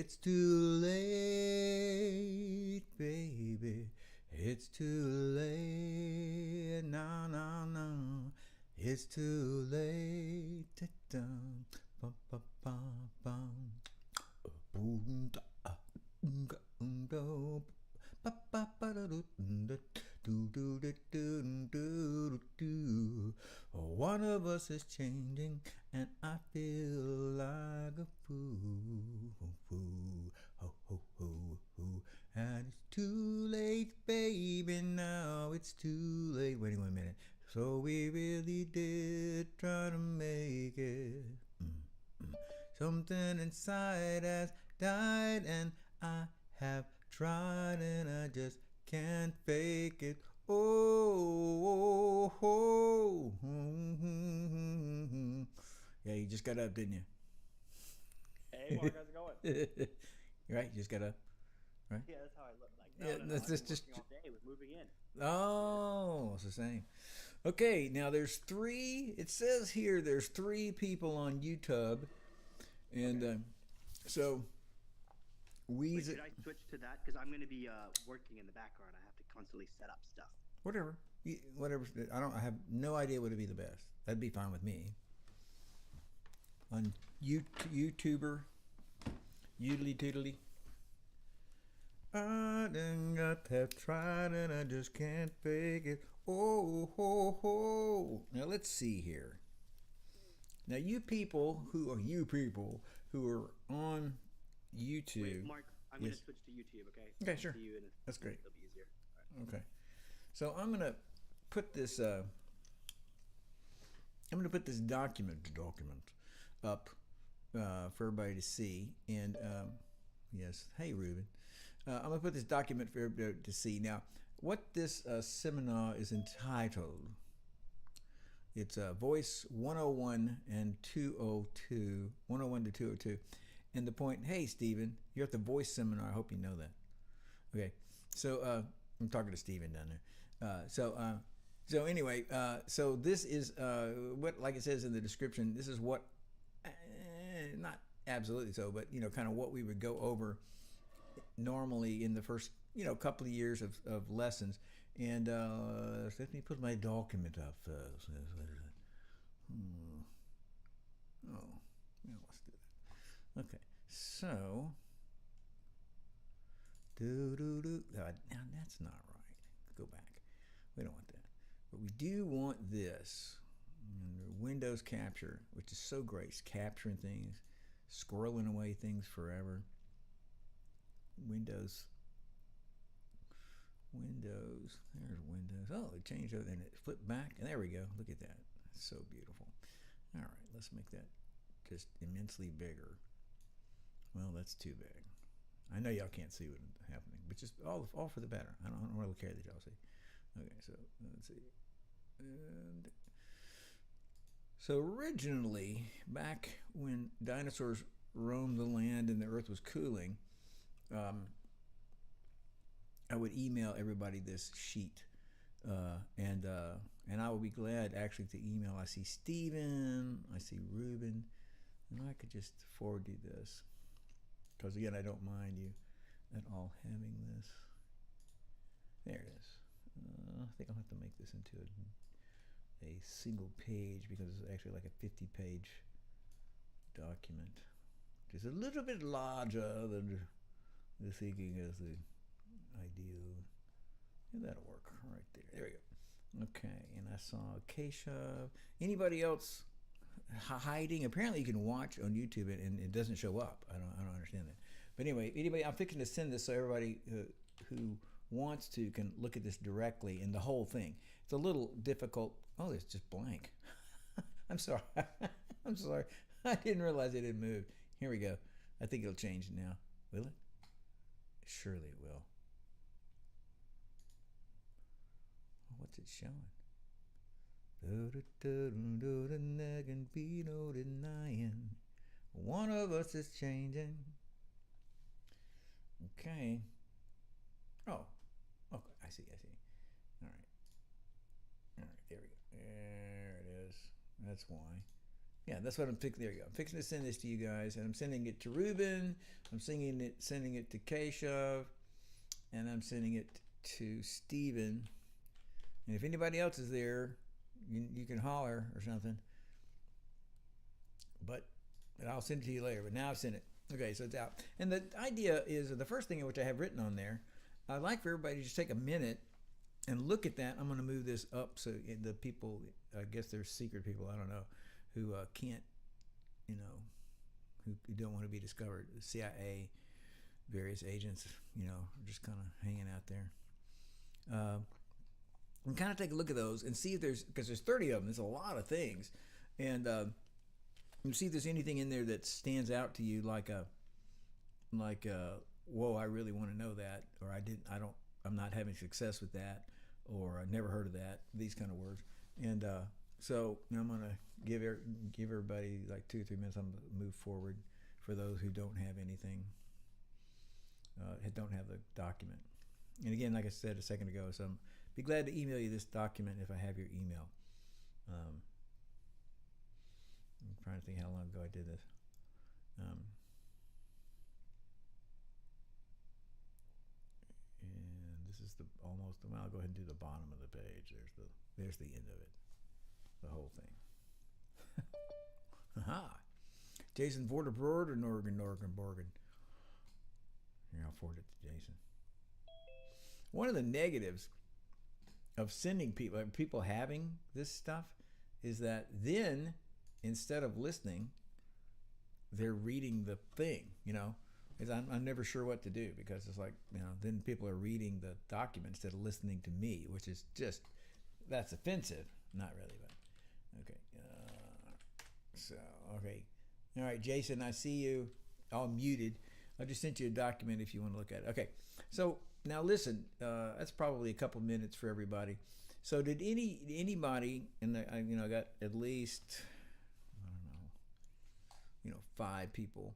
It's too late, baby. It's too late. No, no, no. It's too late. Dum, bum, bum, bum, bum. Boom, da, do, ba, ba, ba, da, do, do, do, do, do, do, do. One of us is changing, and I feel like a fool. Ho, ho, ho, ho. And it's too late, baby. Now it's too late. Wait 1 minute. So we really did try to make it. Something inside has died, and I have tried, and I just can't fake it. Oh, oh, oh. Yeah, you just got up, didn't you? Hey, Mark, how's it going? Right, you just got up, right? Yeah, that's how I look. Like, Yeah, no, that's I've been just working all day with moving in. Oh, it's the same. Okay, now there's three. It says here there's three people on YouTube, and Okay. so we Wait, should I switch to that? Because I'm going to be working in the background. I have to constantly set up stuff. whatever, whatever. I don't. I have no idea what would be the best. That'd be fine with me. On YouTuber, Yoodly Toodly. I done got to have tried and I just can't fake it. Oh, ho, ho. Now let's see here. Now you people who are on YouTube. Wait, Mark, I'm going Yes. to switch to YouTube, okay? Okay, I'll sure. See you in a, That's great. It'll be easier. All right. Okay. So I'm gonna put this. I'm gonna put this document up for everybody to see. And yes, hey Ruben, I'm gonna put this document for everybody to see. Now, what this seminar is entitled? It's Voice 101 and 202, 101 to 202. And the point, hey Stephen, you're at the Voice seminar. I hope you know that. Okay, so I'm talking to Stephen down there. So anyway, so this is what, like it says in the description, this is what, not absolutely so, but kind of what we would go over normally in the first couple of years of lessons. And let me put my document up first. Oh, yeah, let's do that. Okay, so now that's not right. Go back. We don't want that. But we do want this. And Windows Capture, which is so great. It's capturing things, scrolling away things forever. Windows. There's Windows. Oh, it changed over and it flipped back. And there we go. Look at that. That's so beautiful. All right, let's make that just immensely bigger. Well, that's too big. I know y'all can't see what's happening, but just all for the better. I don't really care that y'all see. Okay, so let's see. And so originally, back when dinosaurs roamed the land and the earth was cooling, I would email everybody this sheet, and I would be glad actually to email. I see Steven, I see Ruben, and I could just forward you this. Because again, I don't mind you at all having this. There it is. I think I'll have to make this into a single page because it's actually like a 50-page document, which is a little bit larger than the thinking as the ideal. Yeah, that'll work right there. There we go. Okay, and I saw Keshav. Anybody else hiding? Apparently you can watch on YouTube and it doesn't show up. I don't understand that. But anyway, anybody, I'm fixing to send this so everybody who wants to can look at this directly and the whole thing. It's a little difficult. Oh, it's just blank. I'm sorry. I'm sorry. I didn't realize it had moved. Here we go. I think it'll change now. Will it? Surely it will. What's it showing? There can be no denying. One of us is changing. Okay. Oh. Okay. I see. All right. There we go. There it is. That's why. Yeah, that's what I'm fixing. There you go. I'm fixing to send this to you guys, and I'm sending it to Ruben. I'm sending it to Keshav, and I'm sending it to Steven. And if anybody else is there, you can holler or something. But I'll send it to you later. But now I've sent it. Okay, so it's out. And the idea is, the first thing which I have written on there, I'd like for everybody to just take a minute and look at that. I'm going to move this up so the people, I guess there's secret people, I don't know, who can't, who don't want to be discovered. The CIA, various agents, are just kind of hanging out there. And kind of take a look at those and see if because there's 30 of them. There's a lot of things. And see if there's anything in there that stands out to you like whoa, I really want to know that, or I'm not having success with that, or I never heard of that, these kind of words. And so I'm going to give everybody like 2 or 3 minutes. I'm going to move forward for those who don't have anything, don't have the document. And again, like I said a second ago, so be glad to email you this document if I have your email. I'm trying to think how long ago I did this. And this is I'll go ahead and do the bottom of the page. There's the end of it. The whole thing. Aha! Jason Vorderbrod or Norgan Borgen. Here, I'll forward it to Jason. One of the negatives of sending people having this stuff is that then, instead of listening, they're reading the thing, because I'm never sure what to do, because it's like, then people are reading the document instead of listening to me, which is that's offensive. Not really, but okay. Okay. All right, Jason, I see you all muted. I just sent you a document if you want to look at it. Okay, so now listen, that's probably a couple minutes for everybody. So did anybody, and I got at least, 5 people.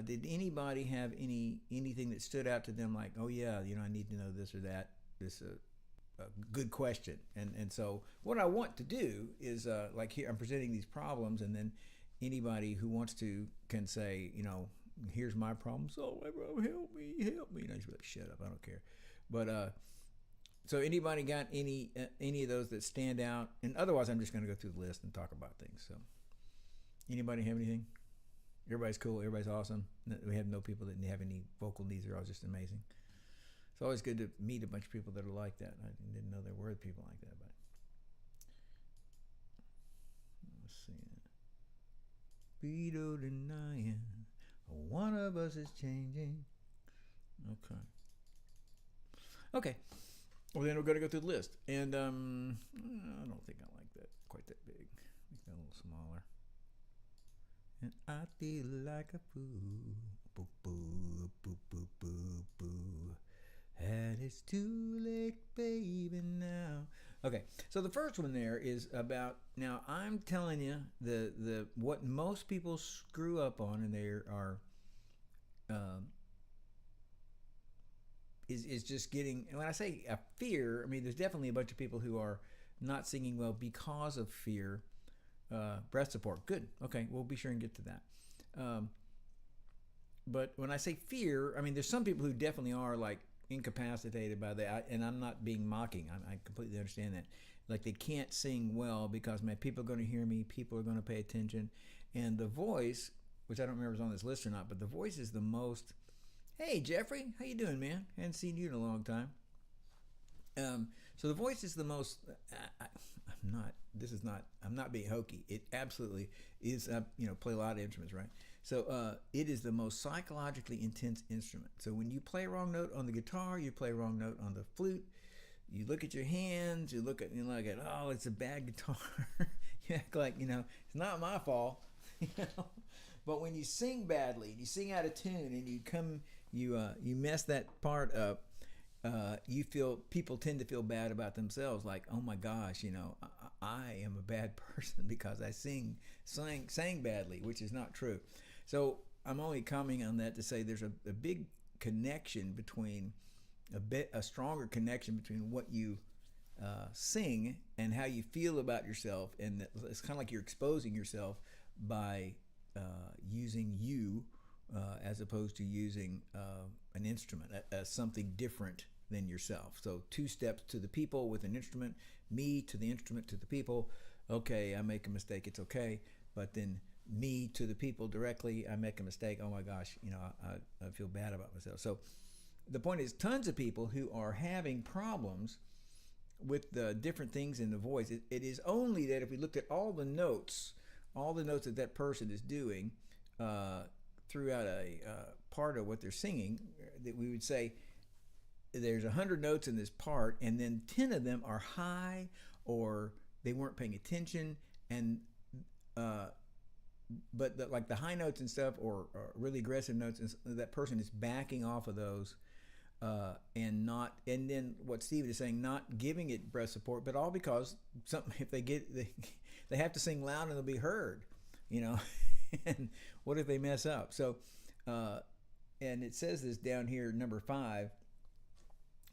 Did anybody have anything that stood out to them, like, oh yeah, I need to know this or that? This a good question. And so what I want to do is, like here, I'm presenting these problems, and then anybody who wants to can say, here's my problem. So help me. And I just be like, shut up, I don't care. But so anybody got any of those that stand out? And otherwise, I'm just going to go through the list and talk about things. So anybody have anything? Everybody's cool. Everybody's awesome. We have no people that have any vocal needs. They're all just amazing. It's always good to meet a bunch of people that are like that. I didn't know there were people like that, but let's see. Beto denying one of us is changing. Okay. Well, then we're going to go through the list, and I don't think I like that quite that big. Make that a little smaller. And I feel like a fool. Boo, boo, boo, boo, boo, boo. And it's too late, baby, now. Okay, so the first one there is about, now I'm telling you, the what most people screw up on, and they are, is just getting, and when I say a fear, I mean, there's definitely a bunch of people who are not singing well because of fear. Breath support, good. Okay, we'll be sure and get to that. But when I say fear, I mean, there's some people who definitely are like incapacitated by that, and I'm not being mocking. I completely understand that. Like they can't sing well because people are going to hear me, people are going to pay attention, and the voice, which I don't remember if it's on this list or not, but the voice is the most. Hey Jeffrey, how you doing, man? Hadn't seen you in a long time. So the voice is the most. I'm not being hokey. It absolutely is. Play a lot of instruments, right? So it is the most psychologically intense instrument. So when you play a wrong note on the guitar, you play a wrong note on the flute. You look at your hands. You look at oh, it's a bad guitar. You act like it's not my fault. But when you sing badly, you sing out of tune, and you mess that part up. People tend to feel bad about themselves, like, oh my gosh, I am a bad person because I sang badly, which is not true. So I'm only commenting on that to say there's a big connection between a stronger connection between what you sing and how you feel about yourself, and it's kind of like you're exposing yourself by using you as opposed to using an instrument, something different than yourself. So 2 steps to the people with an instrument, me to the instrument to the people. Okay, I make a mistake, it's okay. But then me to the people directly, I make a mistake. Oh my gosh, I feel bad about myself. So the point is, tons of people who are having problems with the different things in the voice. It is only that if we looked at all the notes that person is doing throughout a part of what they're singing, that we would say there's 100 notes in this part, and then 10 of them are high, or they weren't paying attention, and but like the high notes and stuff, or really aggressive notes, and that person is backing off of those. And then what Stephen is saying, not giving it breath support, but all because if they have to sing loud and they'll be heard, and what if they mess up? So, and it says this down here, number 5,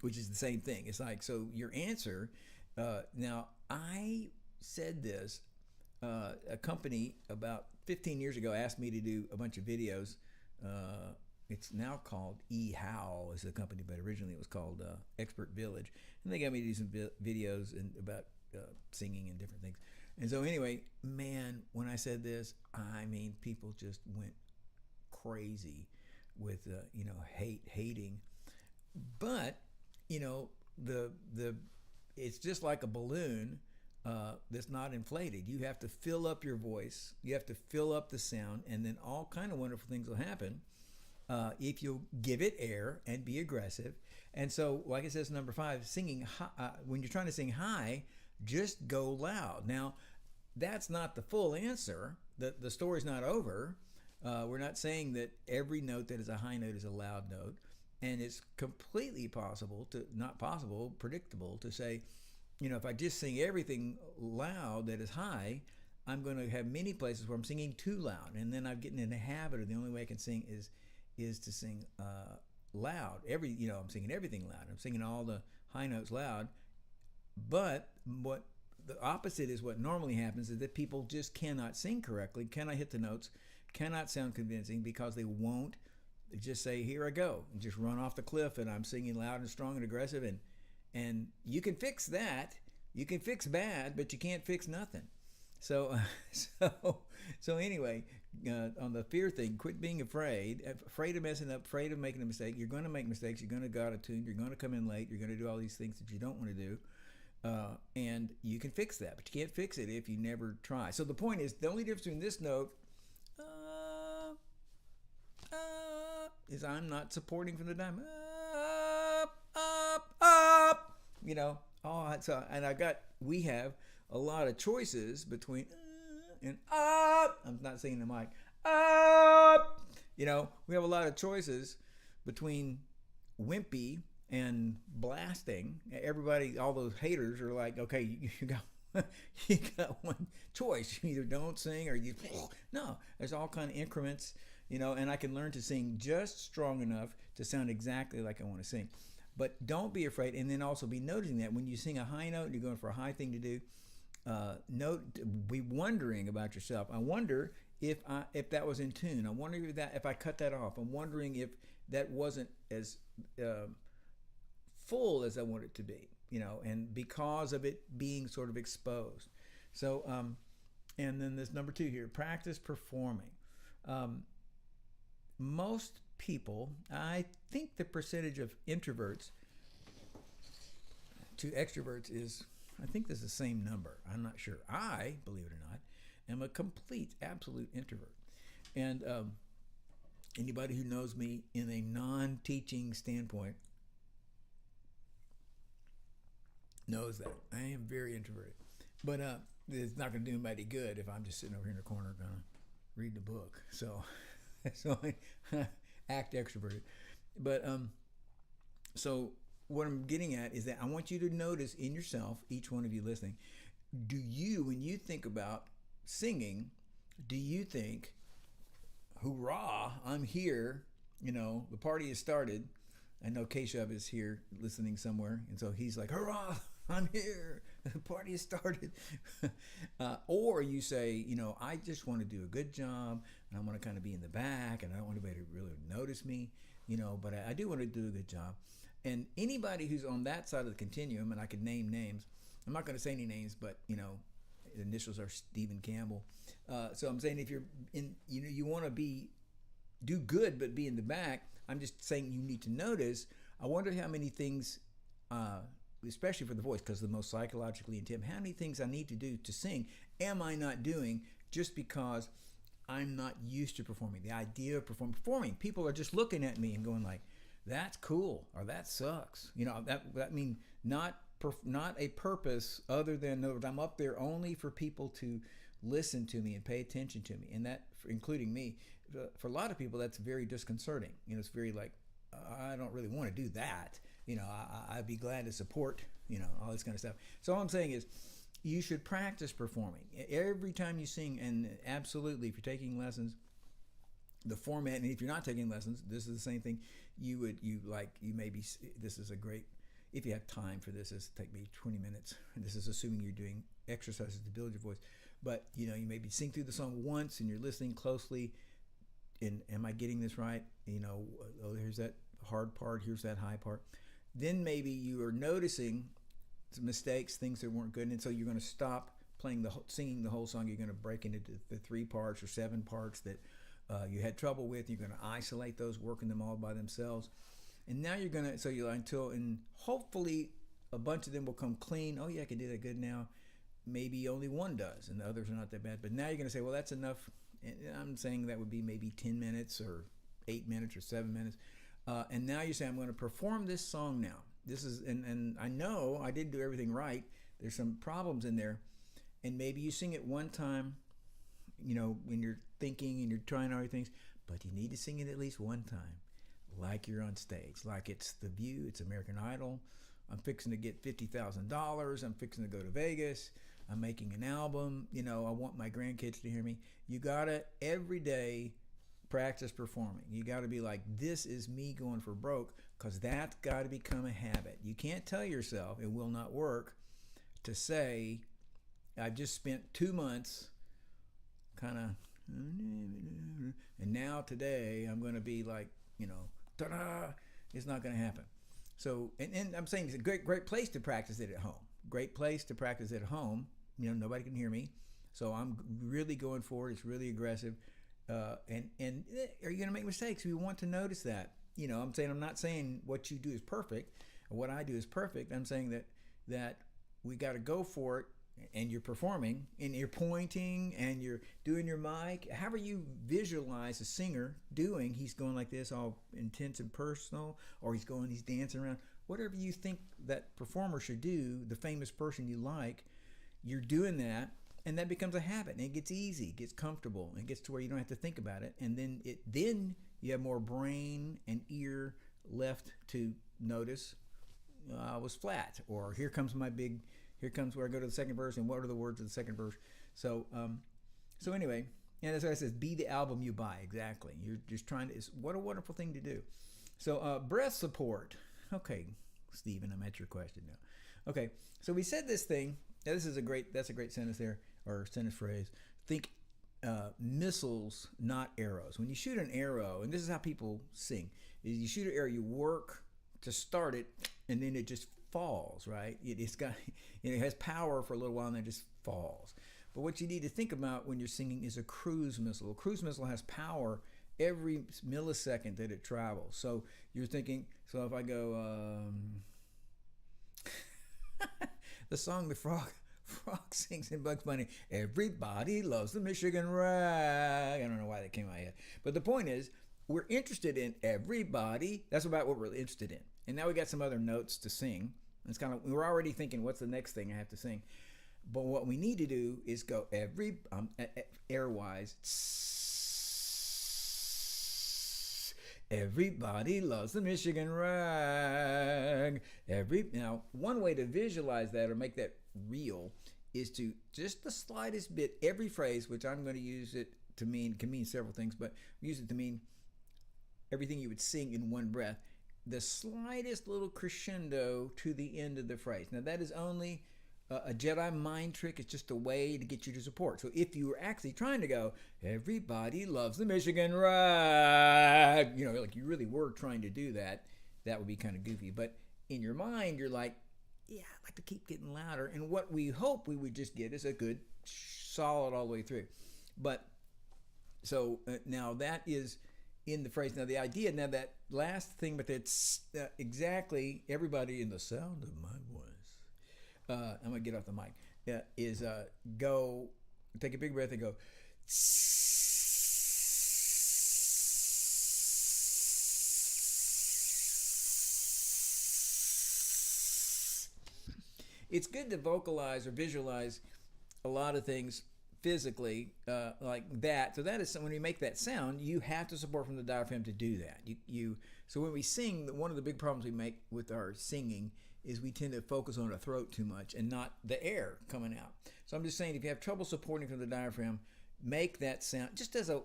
which is the same thing. It's like, so your answer, now I said this, a company about 15 years ago asked me to do a bunch of videos. It's now called eHow is the company, but originally it was called Expert Village. And they got me to do some videos about singing and different things. And so anyway, man, when I said this, I mean, people just went crazy with, hating. But, it's just like a balloon that's not inflated. You have to fill up your voice. You have to fill up the sound, and then all kind of wonderful things will happen. If you give it air and be aggressive. And so, like it says, number 5, singing high, when you're trying to sing high, just go loud. Now, that's not the full answer. The story's not over. We're not saying that every note that is a high note is a loud note. And it's completely predictable to say, if I just sing everything loud that is high, I'm going to have many places where I'm singing too loud. And then I'm getting in the habit of the only way I can sing is to sing loud. I'm singing everything loud. I'm singing all the high notes loud. But what the opposite is, what normally happens is that people just cannot sing correctly, cannot hit the notes, cannot sound convincing, because they won't just say, here I go, and just run off the cliff, and I'm singing loud and strong and aggressive. And you can fix that. You can fix bad, but you can't fix nothing. So anyway, on the fear thing, quit being afraid of messing up, afraid of making a mistake. You're going to make mistakes. You're going to go out of tune. You're going to come in late. You're going to do all these things that you don't want to do. And you can fix that, but you can't fix it if you never try. So the point is, the only difference between this note is I'm not supporting from the dime. Up. We have a lot of choices between and up. I'm not singing the mic. Up. We have a lot of choices between wimpy and blasting. Everybody, all those haters are like, okay, you got one choice. You either don't sing or you. No, there's all kind of increments, and I can learn to sing just strong enough to sound exactly like I want to sing. But don't be afraid, and then also be noticing that when you sing a high note, you're going for a high thing to do. Be wondering about yourself. I wonder if that was in tune. I wonder if I cut that off. I'm wondering if that wasn't as full as I want it to be, and because of it being sort of exposed. So, and then this number 2 here, practice performing. Most people, I think the percentage of introverts to extroverts is, I think this is the same number. I'm not sure. I, believe it or not, am a complete, absolute introvert. And anybody who knows me in a non-teaching standpoint knows that. I am very introverted. But it's not going to do anybody good if I'm just sitting over here in the corner going to read the book. So I act extroverted. But so what I'm getting at is that I want you to notice in yourself, each one of you listening, do you, when you think about singing, do you think, hoorah, I'm here, the party has started. I know Keshav is here listening somewhere, and so he's like, hurrah, I'm here, The party has started. Or you say, I just want to do a good job, and I want to kind of be in the back, and I don't want anybody to really notice me, but I do want to do a good job. And anybody who's on that side of the continuum, and I could name names, I'm not going to say any names, but, the initials are Stephen Campbell. So I'm saying if you're in, you want to do good, but be in the back, I'm just saying you need to notice. I wonder how many things, especially for the voice, because the most psychologically intent, how many things I need to do to sing am I not doing just because I'm not used to performing? The idea of performing, people are just looking at me and going like, that's cool, or that sucks. That means not a purpose other than I'm up there only for people to listen to me and pay attention to me, and that, including me, for a lot of people, that's very disconcerting. It's very like, I don't really want to do that. I'd be glad to support, all this kind of stuff. So all I'm saying is, you should practice performing every time you sing. And absolutely, if you're taking lessons, the format, and if you're not taking lessons, this is the same thing. This is a great, if you have time for this, this will take me 20 minutes. And this is assuming you're doing exercises to build your voice. But, you maybe sing through the song once and you're listening closely. And am I getting this right? Here's that hard part, here's that high part. Then maybe you are noticing mistakes, things that weren't good, and so you're going to stop singing the whole song. You're going to break into the 3 parts or 7 parts that you had trouble with. You're going to isolate those, working them all by themselves, and now you're going to and hopefully a bunch of them will come clean. Oh yeah, I can do that good now. Maybe only one does, and the others are not that bad. But now you're going to say, well, that's enough. And I'm saying that would be maybe 10 minutes or 8 minutes or 7 minutes. And now you say, I'm going to perform this song now. This is, and I know I didn't do everything right. There's some problems in there. And maybe you sing it one time, when you're thinking and you're trying all your things, but you need to sing it at least one time, like you're on stage, like it's The View, it's American Idol. I'm fixing to get $50,000. I'm fixing to go to Vegas. I'm making an album. I want my grandkids to hear me. You gotta every day practice performing. You gotta be like, this is me going for broke, because that's gotta become a habit. You can't tell yourself, it will not work, to say, I've just spent 2 months kind of, and now today I'm going to be like, ta-da. It's not going to happen. So, and I'm saying it's a great place to practice it at home. Great place to practice it at home. Nobody can hear me. So I'm really going for it. It's really aggressive. And are you going to make mistakes? We want to notice that. I'm not saying what you do is perfect or what I do is perfect. I'm saying that we got to go for it, and you're performing and you're pointing and you're doing your mic. However you visualize a singer doing, he's going like this, all intense and personal, or he's dancing around. Whatever you think that performer should do, the famous person you like, you're doing that, and that becomes a habit, and it gets easy, it gets comfortable, and it gets to where you don't have to think about it, and then you have more brain and ear left to notice. I was flat, or here comes where I go to the second verse, and what are the words of the second verse. So anyway, and as I said, be the album you buy. Exactly. You're just trying to. What a wonderful thing to do. So breath support. Okay, Stephen, I'm at your question now. Okay, so we said this thing. That's a great sentence there, or sentence phrase. Think missiles, not arrows. When you shoot an arrow, and this is how people sing, is you shoot an arrow, you work to start it, and then it just falls, right? It has power for a little while, and then it just falls. But what you need to think about when you're singing is a cruise missile. A cruise missile has power every millisecond that it travels. So you're thinking, so if I go, the song the frog sings in Bugs Bunny, everybody loves the Michigan rag. I don't know why that came in my head. But the point is, we're interested in everybody. That's about what we're interested in. And now we got some other notes to sing. It's kind of, we're already thinking, what's the next thing I have to sing? But what we need to do is go airwise. Everybody loves the Michigan rag. Now, one way to visualize that or make that real is to just the slightest bit, every phrase, which I'm going to use it to mean, can mean several things, but use it to mean everything you would sing in one breath. The slightest little crescendo to the end of the phrase. Now, that is only a Jedi mind trick. It's just a way to get you to support. So if you were actually trying to go, everybody loves the Michigan ride, like you really were trying to do that, that would be kind of goofy. But in your mind, you're like, yeah, I'd like to keep getting louder. And what we hope we would just get is a good solid all the way through. But so now that is in the phrase. Now the idea, now that last thing, but that's exactly everybody in the sound of my voice. I'm gonna get off the mic. Is go take a big breath and go. It's good to vocalize or visualize a lot of things physically like that. So that is when you make that sound, you have to support from the diaphragm to do that. So when we sing, one of the big problems we make with our singing is we tend to focus on the throat too much and not the air coming out. So I'm just saying, if you have trouble supporting from the diaphragm, make that sound just as a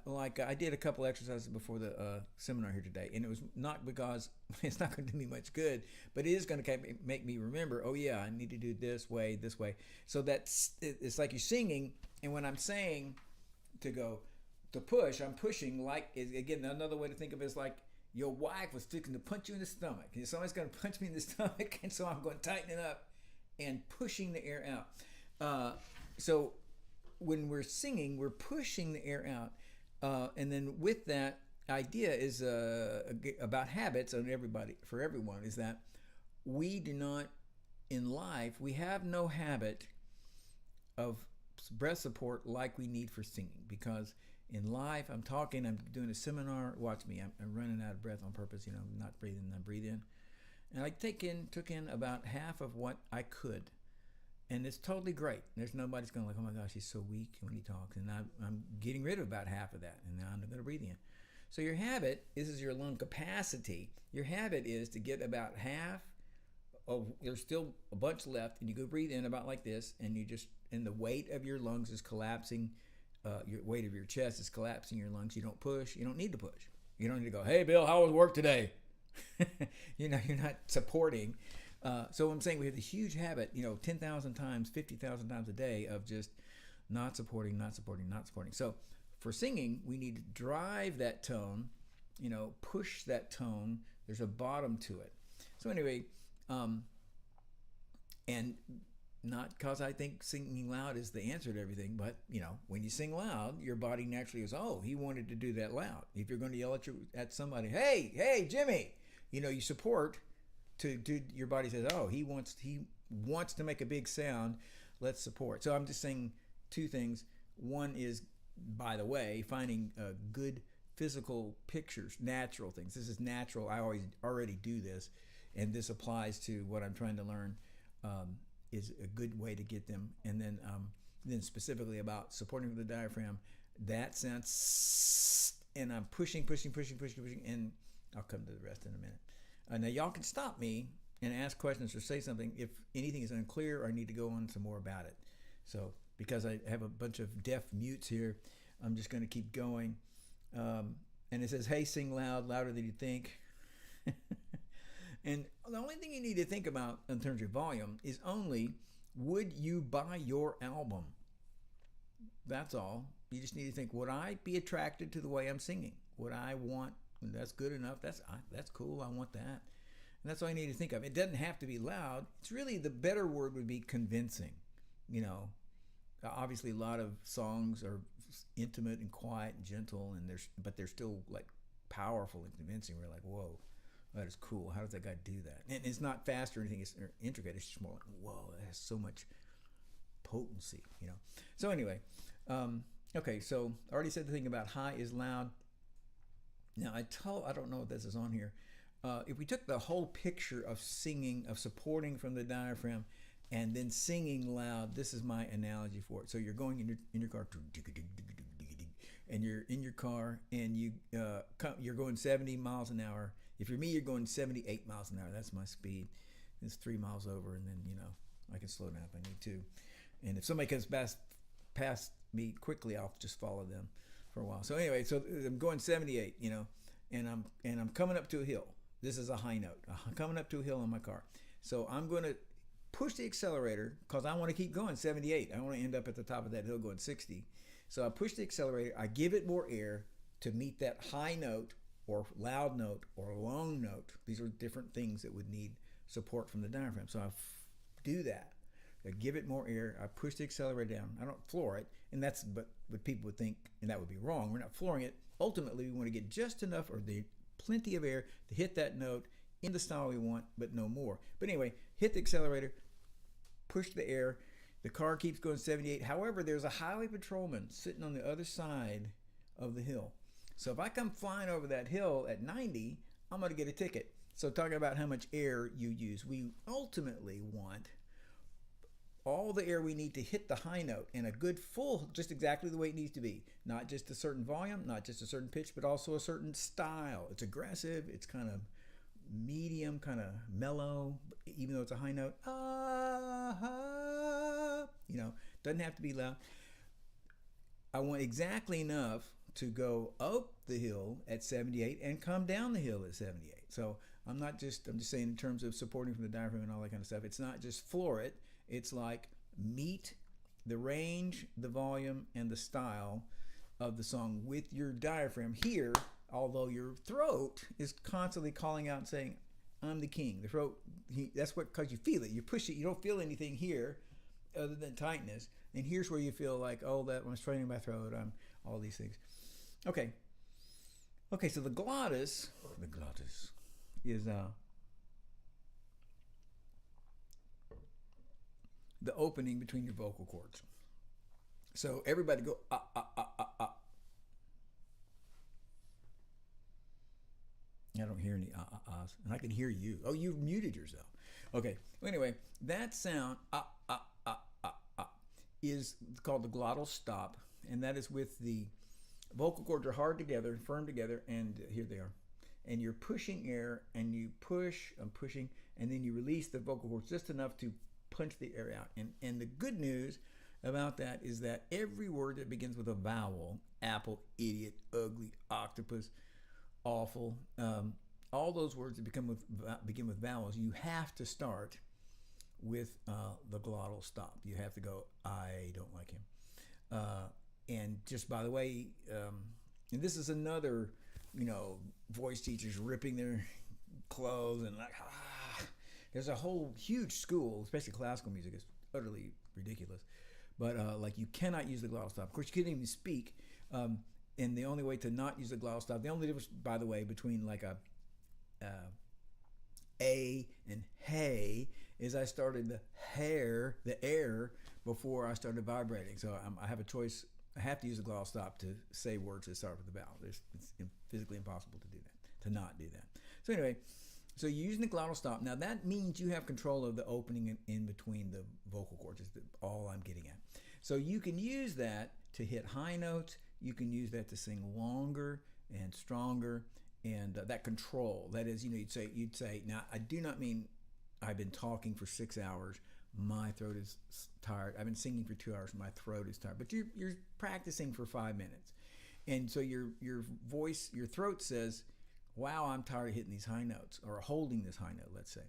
like I did a couple exercises before the seminar here today, and it was not because it's not going to do me much good, but it is going to make me remember, oh yeah, I need to do this way. So it's like you're singing, and when I'm saying to push, I'm pushing like, again, another way to think of it is like your wife was fixing to punch you in the stomach, and somebody's going to punch me in the stomach, and so I'm going to tighten it up and pushing the air out. So when we're singing, we're pushing the air out, and then with that idea is about habits on for everyone, is that we do not, in life, we have no habit of breath support like we need for singing, because in life, I'm doing a seminar, watch me, I'm running out of breath on purpose, I'm not breathing, I breathe in, and I took in about half of what I could. And it's totally great. There's nobody's going like, oh my gosh, he's so weak when he talks. And I'm getting rid of about half of that. And now I'm going to breathe in. So your habit is your lung capacity. Your habit is to get about half of, there's still a bunch left. And you go breathe in about like this. And and the weight of your lungs is collapsing. Your weight of your chest is collapsing your lungs. You don't push. You don't need to push. You don't need to go, hey, Bill, how was work today? You're not supporting. So I'm saying we have the huge habit, 10,000 times, 50,000 times a day of just not supporting. So for singing, we need to drive that tone, push that tone. There's a bottom to it. So anyway, and not because I think singing loud is the answer to everything, but when you sing loud, your body naturally goes, oh, he wanted to do that loud. If you're going to yell at somebody, hey, Jimmy, you support. Your body says, oh, he wants to make a big sound, let's support. So I'm just saying two things. One is, by the way, finding good physical pictures, natural things. This is natural. I already do this, and this applies to what I'm trying to learn, is a good way to get them. And then specifically about supporting with the diaphragm, that sounds, and I'm pushing, and I'll come to the rest in a minute. Now, y'all can stop me and ask questions or say something if anything is unclear or I need to go on some more about it. So, because I have a bunch of deaf mutes here, I'm just going to keep going. And it says, hey, sing loud, louder than you think. And the only thing you need to think about in terms of volume is only, would you buy your album? That's all. You just need to think, would I be attracted to the way I'm singing? Would I want... That's good enough. That's cool. I want that. And that's all I need to think of. It doesn't have to be loud. It's really, the better word would be convincing. Obviously a lot of songs are intimate and quiet and gentle, but they're still like powerful and convincing. We're like, whoa, that is cool. How does that guy do that? And it's not fast or anything. It's intricate. It's just more like, whoa, that has so much potency. So anyway, okay. So I already said the thing about high is loud. Now, I don't know if this is on here. If we took the whole picture of singing, of supporting from the diaphragm, and then singing loud, this is my analogy for it. So you're going in your car, and you're in your car, and you're going 70 miles an hour. If you're me, you're going 78 miles an hour. That's my speed. It's 3 miles over, and then I can slow down if I need to. And if somebody comes past me quickly, I'll just follow them for a while. So anyway, so I'm going 78, and I'm coming up to a hill. This is a high note. I'm coming up to a hill on my car. So I'm going to push the accelerator because I want to keep going 78. I want to end up at the top of that hill going 60. So I push the accelerator. I give it more air to meet that high note or loud note or long note. These are different things that would need support from the diaphragm. So I do that. I give it more air. I push the accelerator down. I don't floor it. And that's what people would think, and that would be wrong. We're not flooring it. Ultimately, we want to get just enough or plenty of air to hit that note in the style we want, but no more. But anyway, hit the accelerator, push the air. The car keeps going 78. However, there's a highway patrolman sitting on the other side of the hill. So if I come flying over that hill at 90, I'm going to get a ticket. So talking about how much air you use, we ultimately want all the air we need to hit the high note and a good full, just exactly the way it needs to be. Not just a certain volume, not just a certain pitch, but also a certain style. It's aggressive, it's kind of medium, kind of mellow, even though it's a high note. Doesn't have to be loud. I want exactly enough to go up the hill at 78 and come down the hill at 78. So I'm just saying in terms of supporting from the diaphragm and all that kind of stuff, it's not just floor it, it's like meet the range, the volume, and the style of the song with your diaphragm here, although your throat is constantly calling out and saying, I'm the king. The throat, that's what, because you feel it. You push it, you don't feel anything here other than tightness. And here's where you feel like, oh, that I'm straining my throat, I'm all these things. Okay, so the glottis is the opening between your vocal cords. So everybody go, ah, ah, ah, ah, ah. I don't hear any ahs, and I can hear you. Oh, you've muted yourself. Okay, well, anyway, that sound, is called the glottal stop, and that is with the vocal cords are hard together, firm together, and here they are. And you're pushing air, and you push, I'm pushing, and then you release the vocal cords just enough to punch the air out. And the good news about that is that every word that begins with a vowel, apple, idiot, ugly, octopus, awful, all those words that begin with vowels, you have to start with the glottal stop. You have to go, I don't like him. And just by the way, and this is another, voice teachers ripping their clothes and like, there's a whole huge school, especially classical music, is utterly ridiculous. But like you cannot use the glottal stop. Of course, you can't even speak. And the only way to not use the glottal stop, the only difference, by the way, between like a and hey is I started the air before I started vibrating. So I have a choice. I have to use the glottal stop to say words that start with the vowel. It's physically impossible to do that, to not do that. So anyway, so you're using the glottal stop. Now that means you have control of the opening in between the vocal cords, is all I'm getting at. So you can use that to hit high notes. You can use that to sing longer and stronger, and that control. That is, you'd say, now I do not mean I've been talking for 6 hours, my throat is tired. I've been singing for 2 hours, my throat is tired. But you're practicing for 5 minutes, and so your voice, your throat says, wow, I'm tired of hitting these high notes or holding this high note, let's say.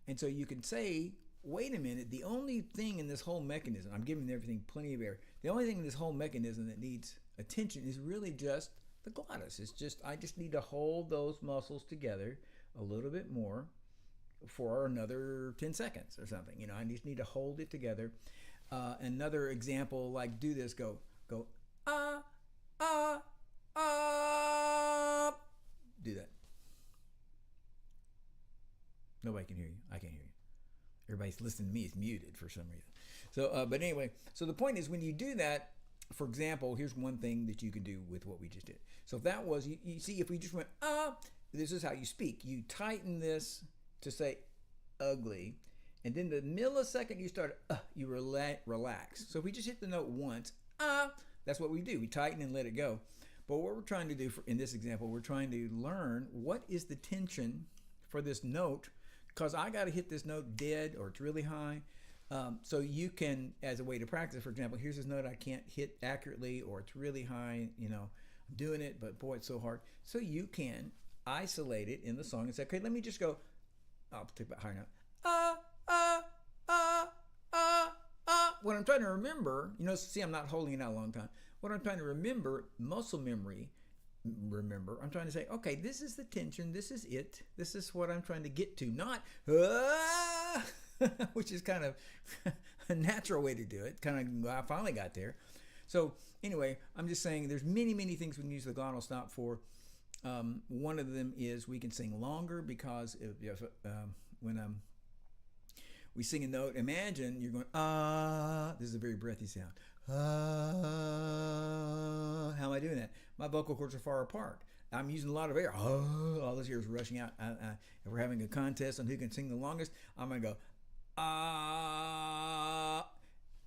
And so you can say, wait a minute, the only thing in this whole mechanism, I'm giving everything plenty of air, the only thing in this whole mechanism that needs attention is really just the glottis. It's just, I just need to hold those muscles together a little bit more for another 10 seconds or something. I just need to hold it together. Another example, like do this, go, ah, ah, ah. Do that. Nobody can hear you. I can't hear you. Everybody's listening to me is muted for some reason. So, but anyway, so the point is when you do that, for example, here's one thing that you can do with what we just did. So if that was, you see, if we just went, this is how you speak. You tighten this to say ugly, and then the millisecond you start, you relax. So if we just hit the note once, that's what we do. We tighten and let it go. But what we're trying to do in this example, we're trying to learn what is the tension for this note, because I got to hit this note dead or it's really high. So you can, as a way to practice, for example, here's this note I can't hit accurately or it's really high, I'm doing it, but boy, it's so hard. So you can isolate it in the song and say, okay, let me just go, I'll take that high note. what I'm trying to remember, see, I'm not holding it out a long time. What I'm trying to remember, muscle memory, I'm trying to say, okay, this is the tension. This is it. This is what I'm trying to get to, not, which is kind of a natural way to do it. I finally got there. So anyway, I'm just saying there's many, many things we can use the glottal stop for. One of them is we can sing longer because when we sing a note, imagine you're going, this is a very breathy sound. How am I doing that? My vocal cords are far apart. I'm using a lot of air. All this air is rushing out. If we're having a contest on who can sing the longest, I'm going to go,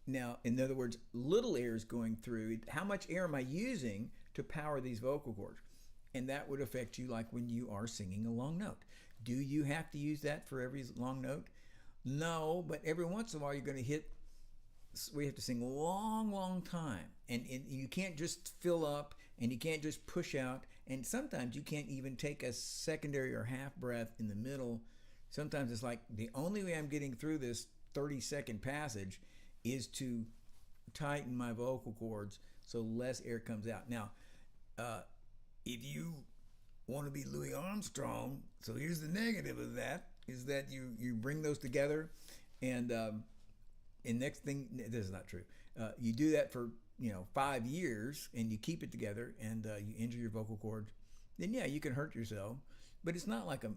Now, in other words, little air is going through. How much air am I using to power these vocal cords? And that would affect you like when you are singing a long note. Do you have to use that for every long note? No, but every once in a while you're going to we have to sing a long, long time. And you can't just fill up and you can't just push out. And sometimes you can't even take a secondary or half breath in the middle. Sometimes it's like the only way I'm getting through this 30-second passage is to tighten my vocal cords so less air comes out. Now, if you want to be Louis Armstrong, so here's the negative of that, is that you bring those together and next thing, this is not true. You do that for 5 years and you keep it together and you injure your vocal cords, then yeah, you can hurt yourself. But it's not like a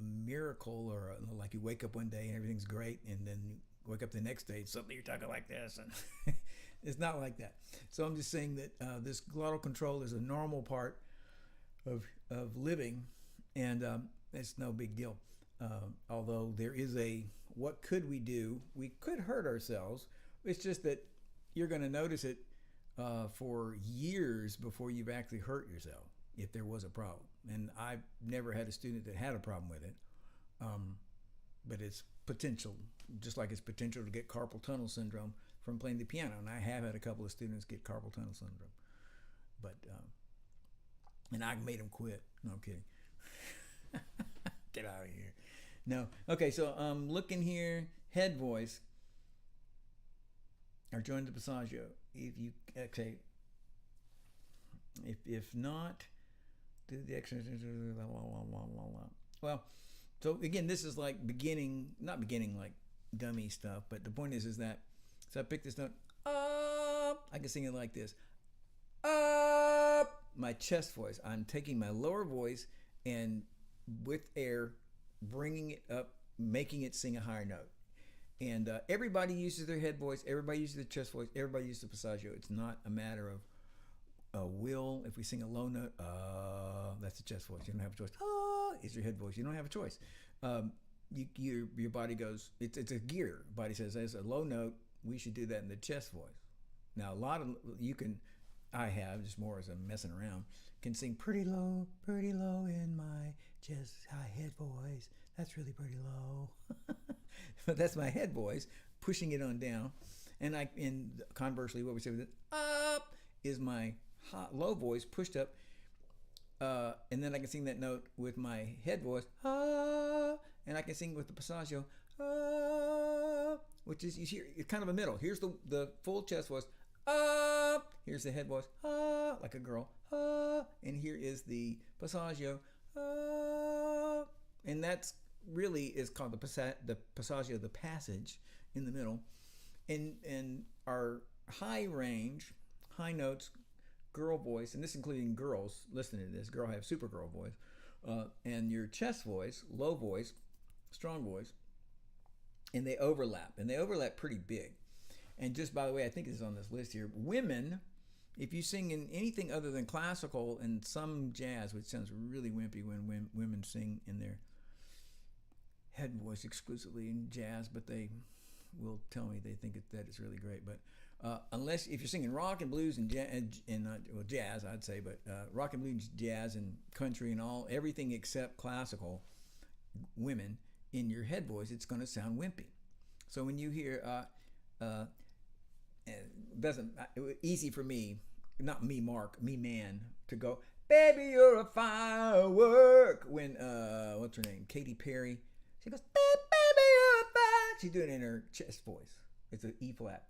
miracle or like you wake up one day and everything's great and then you wake up the next day and suddenly you're talking like this. And it's not like that. So I'm just saying that this glottal control is a normal part of living, and it's no big deal. Although there is what could we do? We could hurt ourselves. It's just that you're going to notice it for years before you've actually hurt yourself if there was a problem. And I've never had a student that had a problem with it. But it's potential, just like it's potential to get carpal tunnel syndrome from playing the piano. And I have had a couple of students get carpal tunnel syndrome. But, and I made them quit. No, I'm kidding. Get out of here. No. Okay, so looking here, head voice. Or join the passaggio. If not, do the exercise. Well, so again, this is like not beginning like dummy stuff, but the point is that, so I pick this note up, I can sing it like this. Up, my chest voice. I'm taking my lower voice and with air, bringing it up, making it sing a higher note. And everybody uses their head voice, everybody uses their chest voice, everybody uses the passaggio. It's not a matter of will. If we sing a low note, that's the chest voice. You don't have a choice. Is your head voice. You don't have a choice. Your body goes, it's a gear. Body says, as a low note, we should do that in the chest voice. Now, a lot of, I have, just more as I'm messing around, can sing pretty low in my chest, high head voice. That's really pretty low. But that's my head voice, pushing it on down. And conversely, what we say with it, up, is my low voice pushed up. And then I can sing that note with my head voice, and I can sing with the passaggio, which is, you hear, it's kind of a middle. Here's the full chest voice, here's the head voice, like a girl, and here is the passaggio, and that's really is called the passaggio, the passage in the middle, and our high range, high notes, girl voice, and this including girls listening to this, girl have super girl voice, and your chest voice, low voice, strong voice, and they overlap pretty big. And just by the way, I think it's on this list here, women, if you sing in anything other than classical and some jazz, which sounds really wimpy when women sing in their head voice exclusively in jazz, but they will tell me they think that it's really great. But unless if you're singing rock and blues and jazz, I'd say, but rock and blues, jazz and country and everything except classical, women in your head voice, it's going to sound wimpy. So when you hear, easy for me, not me, Mark, me, man, to go, baby, you're a firework. When what's her name, Katy Perry, she goes, baby, you're a fire. She's doing it in her chest voice. It's an E flat.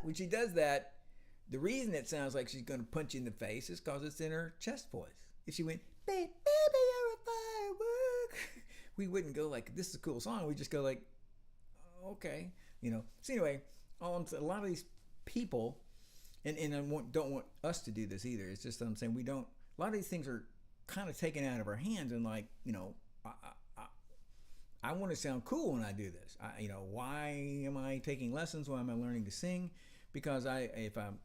when she does that, the reason it sounds like she's going to punch you in the face is because it's in her chest voice. If she went, baby, you're a firework, we wouldn't go like, this is a cool song. We just go like, okay, So anyway, a lot of these people, and I don't want us to do this either. It's just that I'm saying a lot of these things are kind of taken out of our hands, and like, I want to sound cool when I do this. Why am I taking lessons? Why am I learning to sing? Because I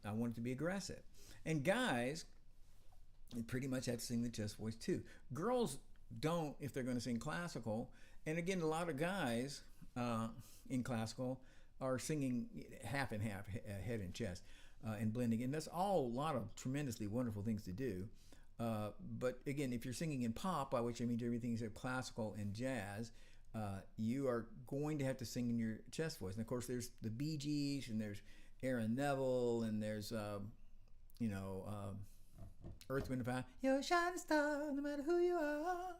want it to be aggressive. And guys, you pretty much have to sing the chest voice too. Girls don't if they're going to sing classical. And again, a lot of guys in classical are singing half and half, head and chest, and blending. And that's all a lot of tremendously wonderful things to do. But again, if you're singing in pop, by which I mean everything except classical and jazz, you are going to have to sing in your chest voice. And of course, there's the Bee Gees, and there's Aaron Neville, and there's Earth, Wind, and Fire. You're a shining star, no matter who you are.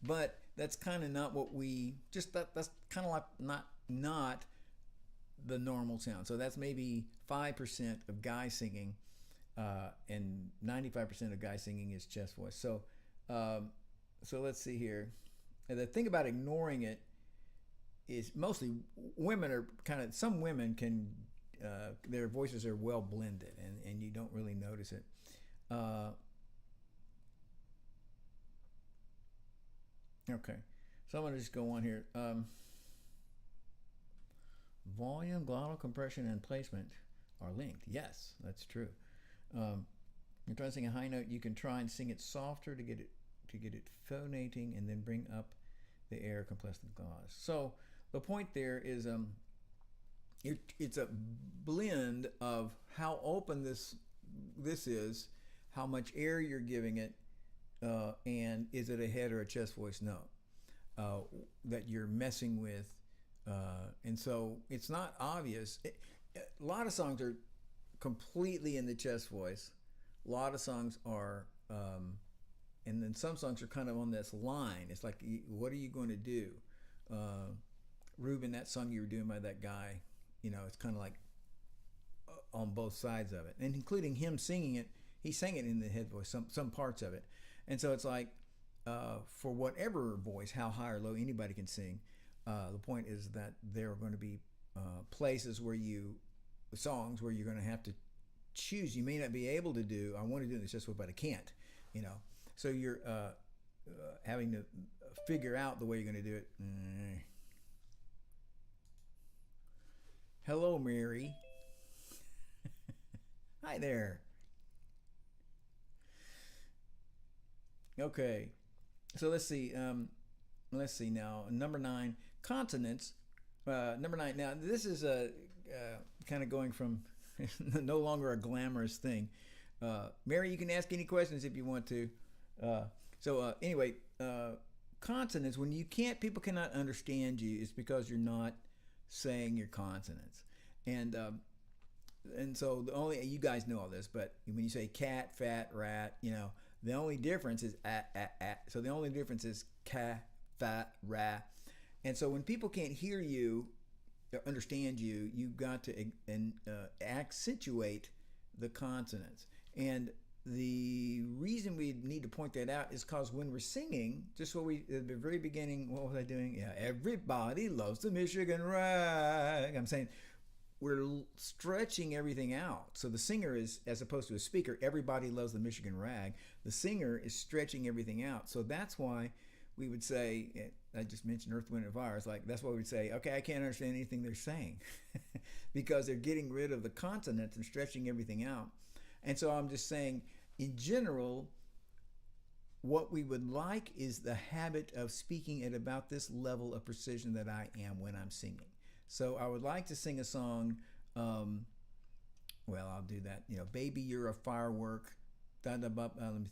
But that's kind of not what we that's kind of like not the normal sound. So that's maybe 5% of guys singing, and 95% of guys singing is chest voice. So let's see here. And the thing about ignoring it is mostly women are some women can, their voices are well blended, and you don't really notice it. Okay, so I'm going to just go on here. Volume, glottal compression, and placement are linked. Yes, that's true. You're trying to sing a high note, you can try and sing it softer to get it phonating, and then bring up the air, compress the gloss. So the point there is it's a blend of how open this is, how much air you're giving it, and is it a head or a chest voice note that you're messing with. And so it's not obvious. A lot of songs are completely in the chest voice. A lot of songs are, and then some songs are kind of on this line. It's like, what are you going to do? Ruben, that song you were doing by that guy, it's kind of like on both sides of it, and including him singing it. He sang it in the head voice, some parts of it. And so it's like, for whatever voice, how high or low anybody can sing, the point is that there are going to be places songs where you're going to have to choose. You may not be able to do, I want to do this just but I can't, So you're having to figure out the way you're going to do it. Hello, Mary. Hi there. Okay, so let's see. Now. Number 9, consonants. Number 9. Now this is kind of going from no longer a glamorous thing. Mary, you can ask any questions if you want to. Anyway, consonants. When people cannot understand you, it's because you're not saying your consonants, and so you guys know all this. But when you say cat, fat, rat, the only difference is So the only difference is ka, fa, ra. And so when people can't hear you or understand you, you've got to accentuate the consonants. And the reason we need to point that out is because when we're singing, just at the very beginning, what was I doing? Yeah, everybody loves the Michigan rag. I'm saying we're stretching everything out. So the singer is, as opposed to a speaker, everybody loves the Michigan rag. The singer is stretching everything out. So that's why we would say, I just mentioned Earth, Wind, and Fire. It's like, that's why we'd say, okay, I can't understand anything they're saying because they're getting rid of the consonants and stretching everything out. And so I'm just saying, in general, what we would like is the habit of speaking at about this level of precision that I am when I'm singing. So I would like to sing a song, I'll do that, Baby, You're a Firework, let me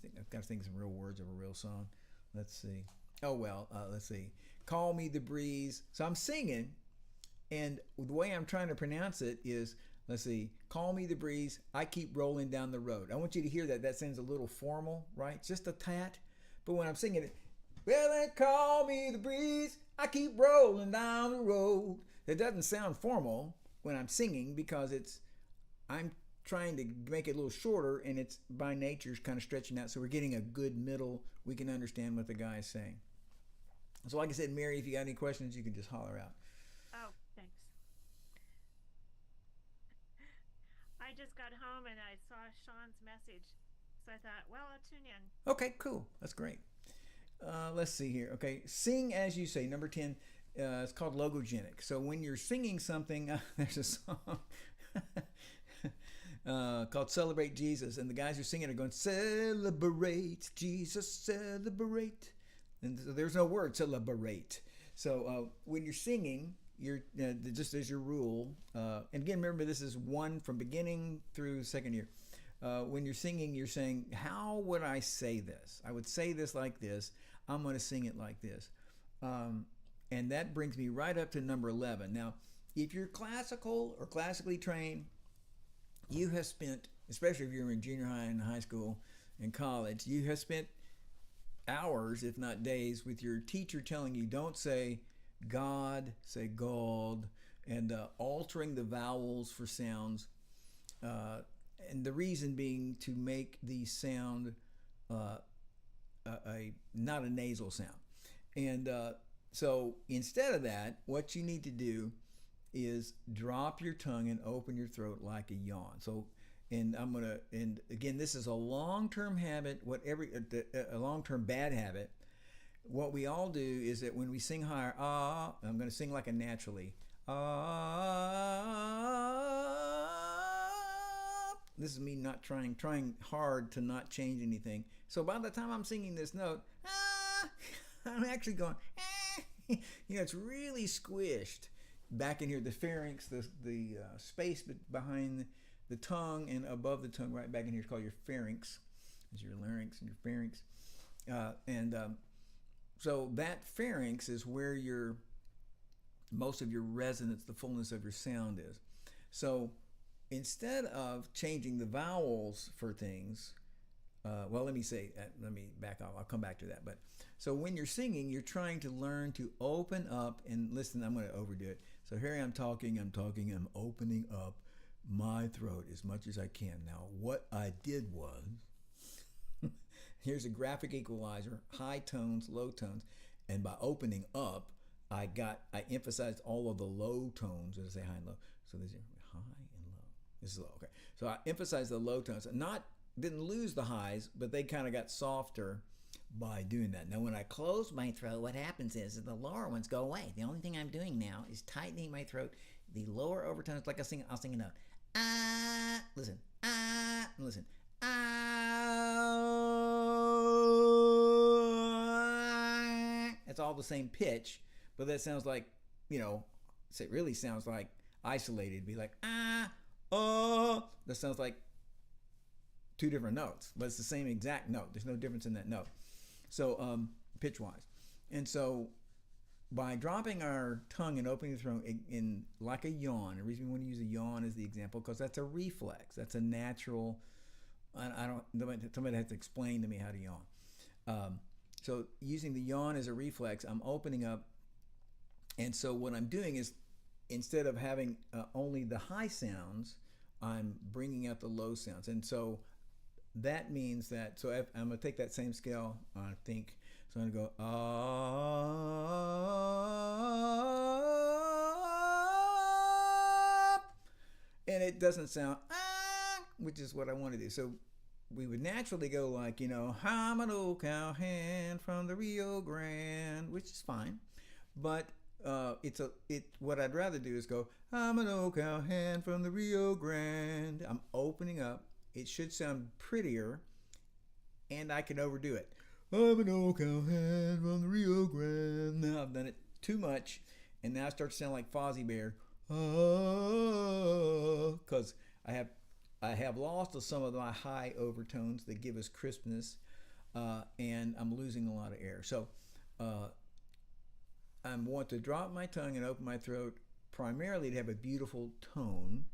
think, I've got to think of some real words of a real song. Let's see. Let's see. Call Me the Breeze. So I'm singing, and the way I'm trying to pronounce it is, let's see, call me the breeze, I keep rolling down the road. I want you to hear that. That sounds a little formal, right? Just a tad. But when I'm singing it, well, then call me the breeze, I keep rolling down the road. It doesn't sound formal when I'm singing because it's I'm trying to make it a little shorter, and it's by nature kind of stretching out, so we're getting a good middle. We can understand what the guy is saying. So like I said, Mary, if you got any questions, you can just holler out. Oh, thanks. I just got home and I saw Sean's message. So I thought, well, I'll tune in. Okay, cool. That's great. Let's see here. Okay, sing as you say. Number 10. It's called logogenic. So when you're singing something, there's a song called Celebrate Jesus. And the guys who sing it are going, celebrate Jesus, celebrate. And so there's no word, celebrate. So when you're singing, you're just as your rule. And again, remember, this is one from beginning through second year. When you're singing, you're saying, how would I say this? I would say this like this. I'm going to sing it like this. And that brings me right up to number 11. Now, if you're classical or classically trained, you have spent, especially if you're in junior high and high school and college, you have spent hours, if not days, with your teacher telling you don't say God, say God, and altering the vowels for sounds. And the reason being to make the sound not a nasal sound. And so instead of that, what you need to do is drop your tongue and open your throat like a yawn. So, and again, this is a long-term habit, a long-term bad habit. What we all do is that when we sing higher, I'm going to sing like a naturally, this is me not trying hard to not change anything. So by the time I'm singing this note, I'm actually going, it's really squished back in here. The pharynx, the space behind the tongue and above the tongue, right back in here is called your pharynx. Is your larynx and your pharynx. So that pharynx is where most of your resonance, the fullness of your sound is. So instead of changing the vowels for things, let me back off. I'll come back to that. But so when you're singing, you're trying to learn to open up and listen. I'm going to overdo it. So here I'm talking, I'm opening up my throat as much as I can. Now, what I did was, here's a graphic equalizer, high tones, low tones. And by opening up, I emphasized all of the low tones, as I say high and low. So there's high and low. This is low, okay. So I emphasized the low tones. Didn't lose the highs, but they kind of got softer by doing that. Now, when I close my throat, what happens is the lower ones go away. The only thing I'm doing now is tightening my throat. The lower overtones, like I'll sing a note. Listen. Listen. It's all the same pitch, but that sounds like, it really sounds like isolated. It'd be like, that sounds like two different notes, but it's the same exact note. There's no difference in that note. So, pitch-wise. And so, by dropping our tongue and opening the throat in like a yawn, the reason we want to use a yawn as the example, because that's a reflex. That's a natural, somebody has to explain to me how to yawn. So, using the yawn as a reflex, I'm opening up. And so, what I'm doing is, instead of having only the high sounds, I'm bringing out the low sounds. And so, that means that, so I'm going to take that same scale, I think. So I'm going to go, and it doesn't sound, which is what I want to do. So we would naturally go like, I'm an old cowhand from the Rio Grande, which is fine. But what I'd rather do is go, I'm an old cowhand from the Rio Grande. I'm opening up. It should sound prettier, and I can overdo it. I'm an old cowhand from the Rio Grande. Now I've done it too much, and now I start to sound like Fozzie Bear. Because I have lost some of my high overtones that give us crispness, and I'm losing a lot of air. So I want to drop my tongue and open my throat primarily to have a beautiful tone.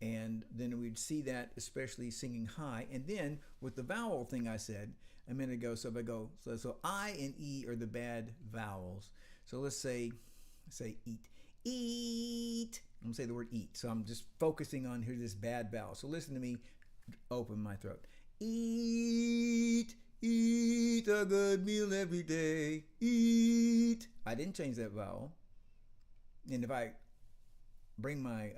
And then we'd see that, especially singing high. And then with the vowel thing I said a minute ago, so if I go, so I and E are the bad vowels. So let's say eat. Eat. I'm going to say the word eat. So I'm just focusing on here this bad vowel. So listen to me open my throat. Eat, eat a good meal every day. Eat. I didn't change that vowel. And if I bring my,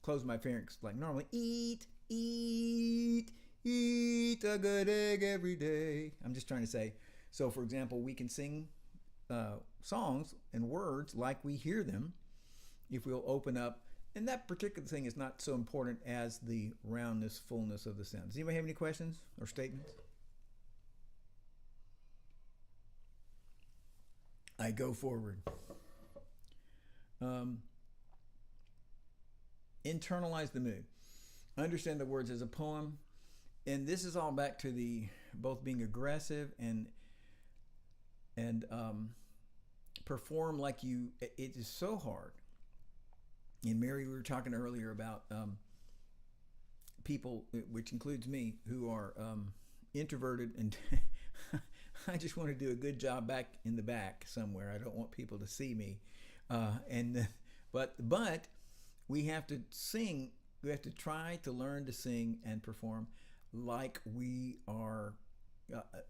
close my pharynx like normally, eat, eat, eat a good egg every day. I'm just trying to say, so for example, we can sing songs and words like we hear them if we'll open up. And that particular thing is not so important as the roundness, fullness of the sound. Does anybody have any questions or statements? I go forward. Internalize the mood. Understand the words as a poem. And this is all back to the both being aggressive and perform like you. It is so hard. And Mary, we were talking earlier about people, which includes me, who are introverted, and I just want to do a good job back in the back somewhere. I don't want people to see me, but we have to sing. We have to try to learn to sing and perform like we are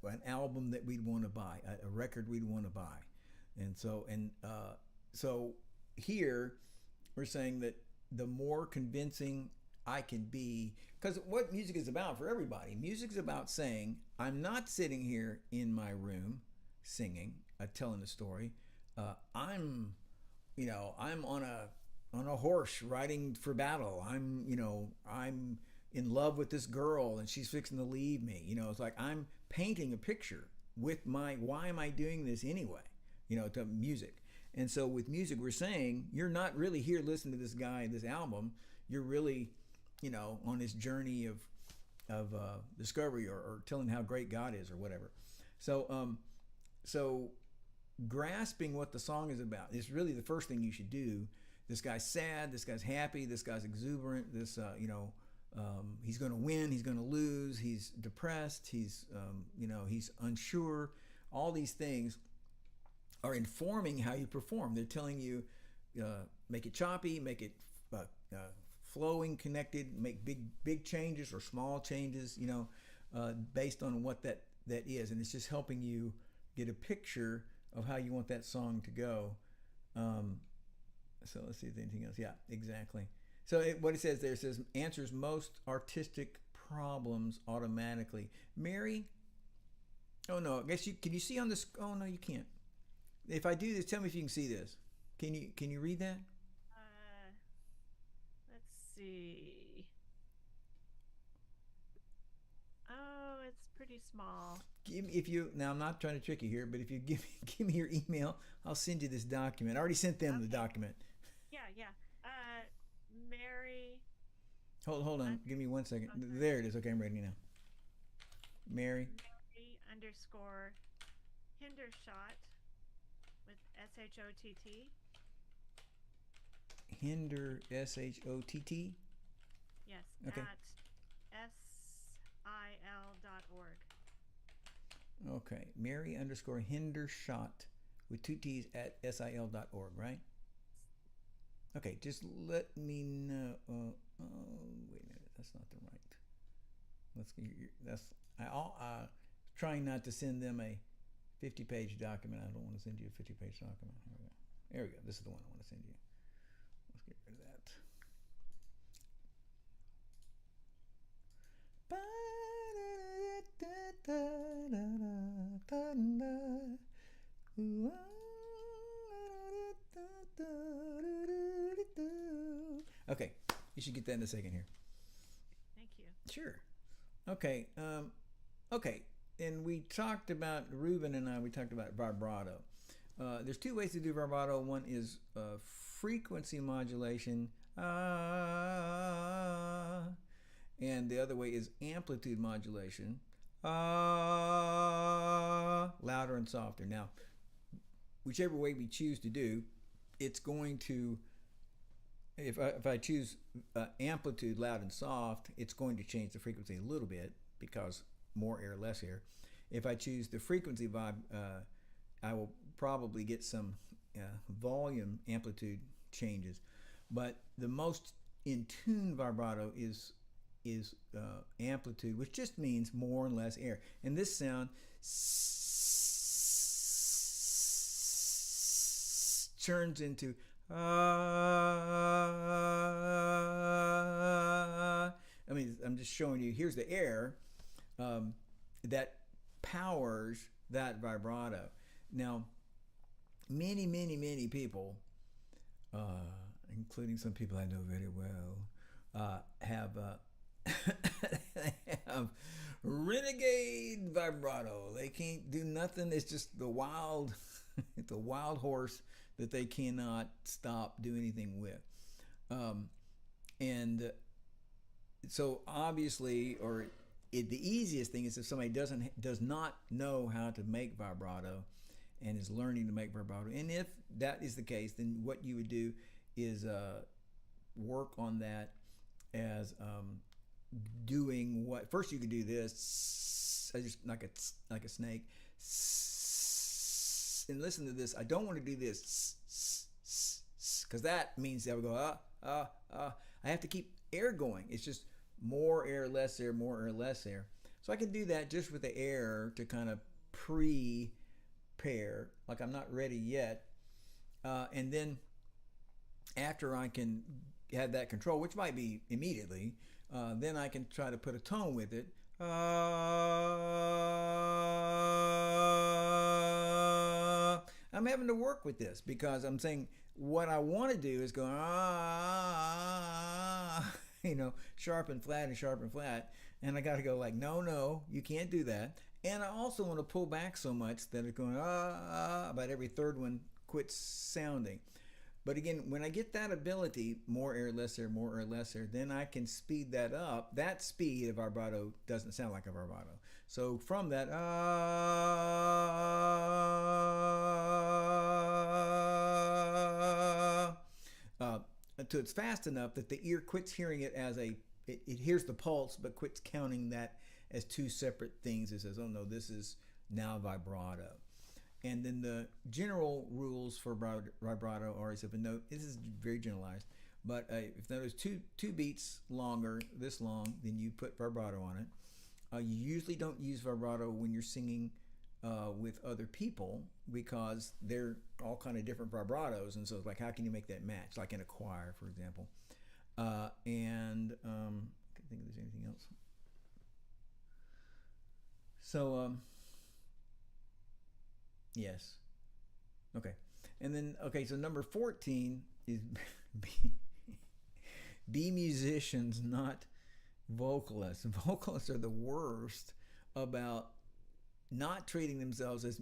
an album that we'd want to buy, a record we'd want to buy, and so here. We're saying that the more convincing I can be, because what music is about for everybody, music is about saying, I'm not sitting here in my room singing, telling a story. I'm on a horse riding for battle. I'm in love with this girl and she's fixing to leave me. It's like I'm painting a picture with why am I doing this anyway? To music. And so with music, we're saying you're not really here listening to this guy, this album. You're really, on this journey of discovery or telling how great God is or whatever. So grasping what the song is about is really the first thing you should do. This guy's sad. This guy's happy. This guy's exuberant. He's going to win. He's going to lose. He's depressed. He's unsure. All these things are informing how you perform. They're telling you, make it choppy, make it flowing, connected, make big changes or small changes, based on what that is. And it's just helping you get a picture of how you want that song to go. So let's see if there's anything else. Yeah, exactly. So what it says there, it says, answers most artistic problems automatically. Mary? Oh no, I guess can you see on this? Oh no, you can't. If I do this, tell me if you can see this. Can you read that? Let's see. Oh, it's pretty small. Now I'm not trying to trick you here, but if you give me your email, I'll send you this document. I already sent them the document. Yeah. Mary. Hold on. Give me 1 second. Okay. There it is. Okay, I'm ready now. Mary _ Hindershot. With SHOTT. Hinder SHOTT. Yes. Okay. At SIL.org. Okay. Mary _ Hindershot with 2 T's at SIL.org, right? Okay. Just let me know. Wait a minute. That's not the right. Trying not to send them a 50-page document. I don't want to send you a 50-page document. There we go. This is the one I want to send you. Let's get rid of that. Okay, you should get that in a second here. Thank you. Sure. Okay. Okay. And we talked about, Ruben and we talked about vibrato. There's 2 ways to do vibrato. One is frequency modulation, and the other way is amplitude modulation, louder and softer. Now, whichever way we choose to do, it's going to, if I choose amplitude, loud and soft, it's going to change the frequency a little bit because more air, less air. If I choose the frequency vibe, I will probably get some volume amplitude changes. But the most in tune vibrato is amplitude, which just means more and less air. And this sound turns into I mean, I'm just showing you. Here's the air that powers that vibrato. Now, many people, including some people I know very well, have have renegade vibrato. They can't do nothing. It's just the wild, it's a wild horse that they cannot stop, do anything with. And so obviously, the easiest thing is if somebody does not know how to make vibrato and is learning to make vibrato. And if that is the case, then what you would do is work on that as doing what. First, you could do this, just like a snake. And listen to this. I don't want to do this because that means I would go I have to keep air going. It's just more air, less air, more air, less air. So I can do that just with the air to kind of prepare, like I'm not ready yet. And then after I can have that control, which might be immediately, then I can try to put a tone with it. I'm having to work with this because I'm saying what I want to do is go sharp and flat and sharp and flat, and I got to go like no, you can't do that. And I also want to pull back so much that it's going about every third one quits sounding. But again, when I get that ability, more air, less air, more air, less air, then I can speed that up. That speed of vibrato doesn't sound like a vibrato. So from that, until it's fast enough that the ear quits hearing it as it hears the pulse, but quits counting that as two separate things. It says, oh no, this is now vibrato. And then the general rules for vibrato are, if a note, this is very generalized, but if the note is two beats longer, this long, then you put vibrato on it. You usually don't use vibrato when you're singing with other people because they're all kind of different vibratos, and so it's like, how can you make that match? Like in a choir, for example. I can't think if there's anything else. So, yes. Okay. And then, so number 14 is be musicians, not vocalists. Vocalists are the worst about not treating themselves as,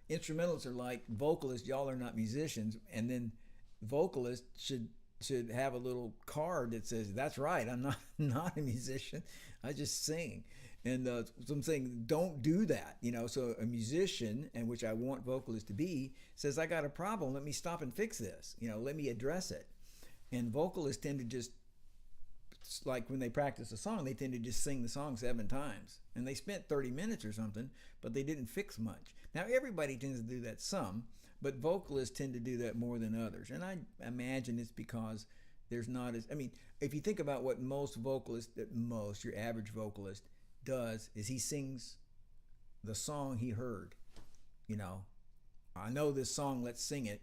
instrumentalists are like vocalists, y'all are not musicians. And then vocalists should have a little card that says, that's right, I'm not a musician, I just sing. And so I'm saying, don't do that. So a musician, and which I want vocalists to be, says, I got a problem, let me stop and fix this. Let me address it. And vocalists tend to just, like when they practice a song, they tend to just sing the song 7 times. And they spent 30 minutes or something, but they didn't fix much. Now, everybody tends to do that some, but vocalists tend to do that more than others. And I imagine it's because there's not as, if you think about what your average vocalist does is he sings the song he heard. I know this song, let's sing it.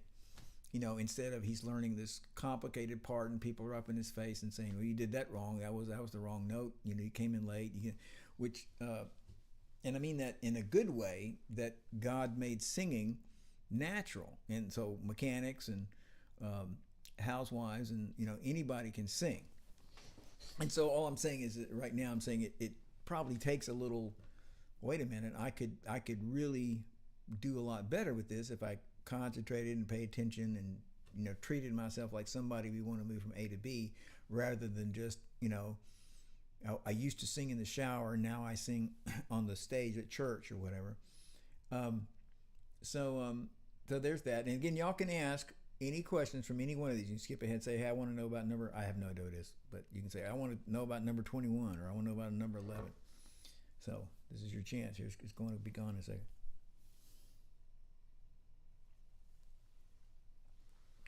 Instead of he's learning this complicated part and people are up in his face and saying, well, you did that wrong, that was the wrong note, you came in late, and I mean that in a good way, that God made singing natural. And so mechanics and housewives and anybody can sing. And so all I'm saying is that right now I'm saying it probably takes a little, wait a minute, I could really do a lot better with this if I concentrated and paid attention and treated myself like somebody we want to move from A to B, rather than just I used to sing in the shower, now I sing on the stage at church or whatever. So there's that. And again, y'all can ask any questions from any one of these. You can skip ahead and say, hey, I want to know about number, I have no idea what it is, but you can say, I want to know about number 21, or I want to know about number 11. So this is your chance. It's going to be gone in a second.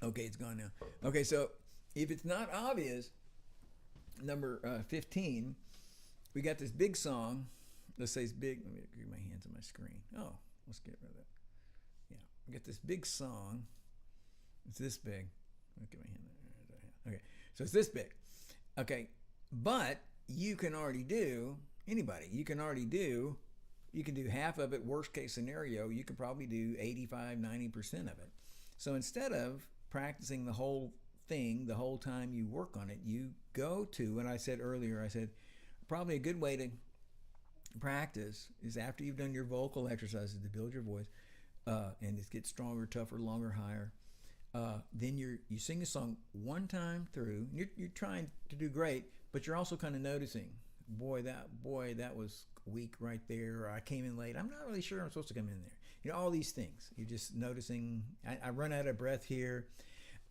Okay, it's gone now. Okay, so if it's not obvious, number 15, we got this big song. Let's say it's big. Let me get my hands on my screen. Oh, let's get rid of that. Yeah, we got this big song. It's this big. Let me get my hand there. Okay, so it's this big. Okay, but you can already do, you can do half of it. Worst case scenario, you could probably do 85, 90% of it. So instead of practicing the whole thing the whole time you work on it, you go to, and I said earlier, probably a good way to practice is after you've done your vocal exercises to build your voice, and it gets stronger, tougher, longer, higher. Then you sing a song one time through. You're trying to do great, but you're also kind of noticing, boy, that was weak right there. Or I came in late. I'm not really sure I'm supposed to come in there. You know, all these things. You're just noticing. I run out of breath here.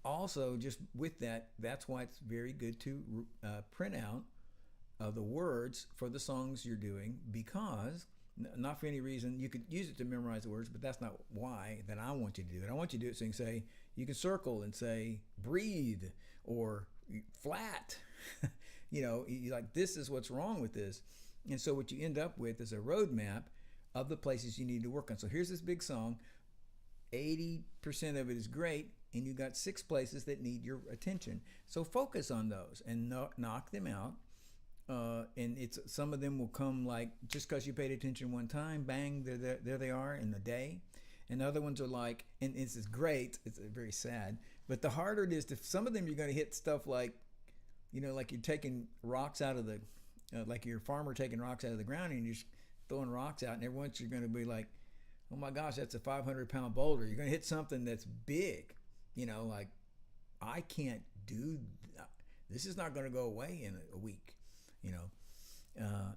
Also, just with that, that's why it's very good to print out the words for the songs you're doing, because not for any reason. You could use it to memorize the words, but that's not why that I want you to do it. I want you to do it so you can say, you can circle and say breathe or flat. You know, you like, this is what's wrong with this. And so what you end up with is a roadmap of the places you need to work on. So here's this big song. 80% of it is great, and you got 6 places that need your attention. So focus on those and knock them out. And it's some of them will come like just because you paid attention one time, bang, there they are in a day. And other ones are like, and it's great, it's very sad, but the harder it is to, some of them you're going to hit stuff like, you know, like you're taking rocks out of the, like your farmer taking rocks out of the ground and you're just throwing rocks out, and every once you're going to be like, oh my gosh, that's a 500-pound boulder. You're going to hit something that's big, you know, like, I can't do that. This is not going to go away in a week, you know.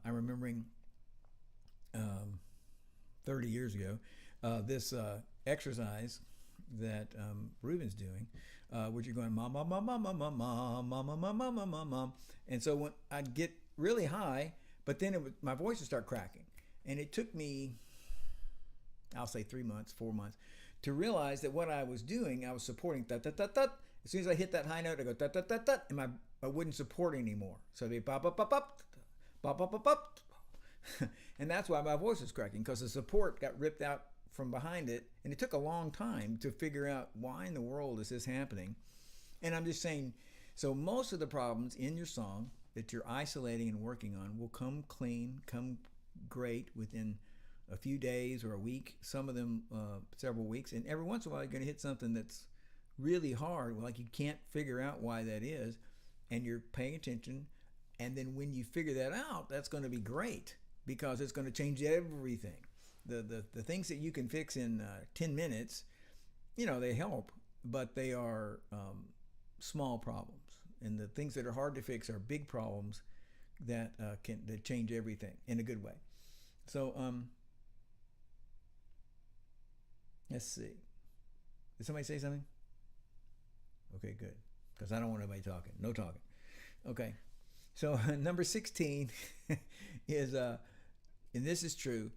I'm remembering 30 years ago, this exercise that Ruben's doing, which you're going mom, mom, mom, mom, mom, mom, mom, mom, mom, mom, mom, mom, mom. And so when I'd get really high, but then my voice would start cracking. And it took me, I'll say 3 months, 4 months, to realize that what I was doing, I was supporting that, that, that, that. As soon as I hit that high note, I go that, that, that, that, and I wouldn't support anymore. So it'd be bop, bop, bop, bop, bop, bop, bop, bop. And that's why my voice was cracking, because the support got ripped out from behind it. And it took a long time to figure out why in the world is this happening. And I'm just saying, so most of the problems in your song that you're isolating and working on will come clean, come great within a few days or a week, some of them several weeks. And every once in a while, you're going to hit something that's really hard, like you can't figure out why that is, and you're paying attention. And then when you figure that out, that's going to be great, because it's going to change everything. The things that you can fix in 10 minutes, you know, they help, but they are small problems. And the things that are hard to fix are big problems that that change everything in a good way. So let's see. Did somebody say something? Okay, good. Because I don't want anybody talking. No talking. Okay. So number 16 is, and this is true,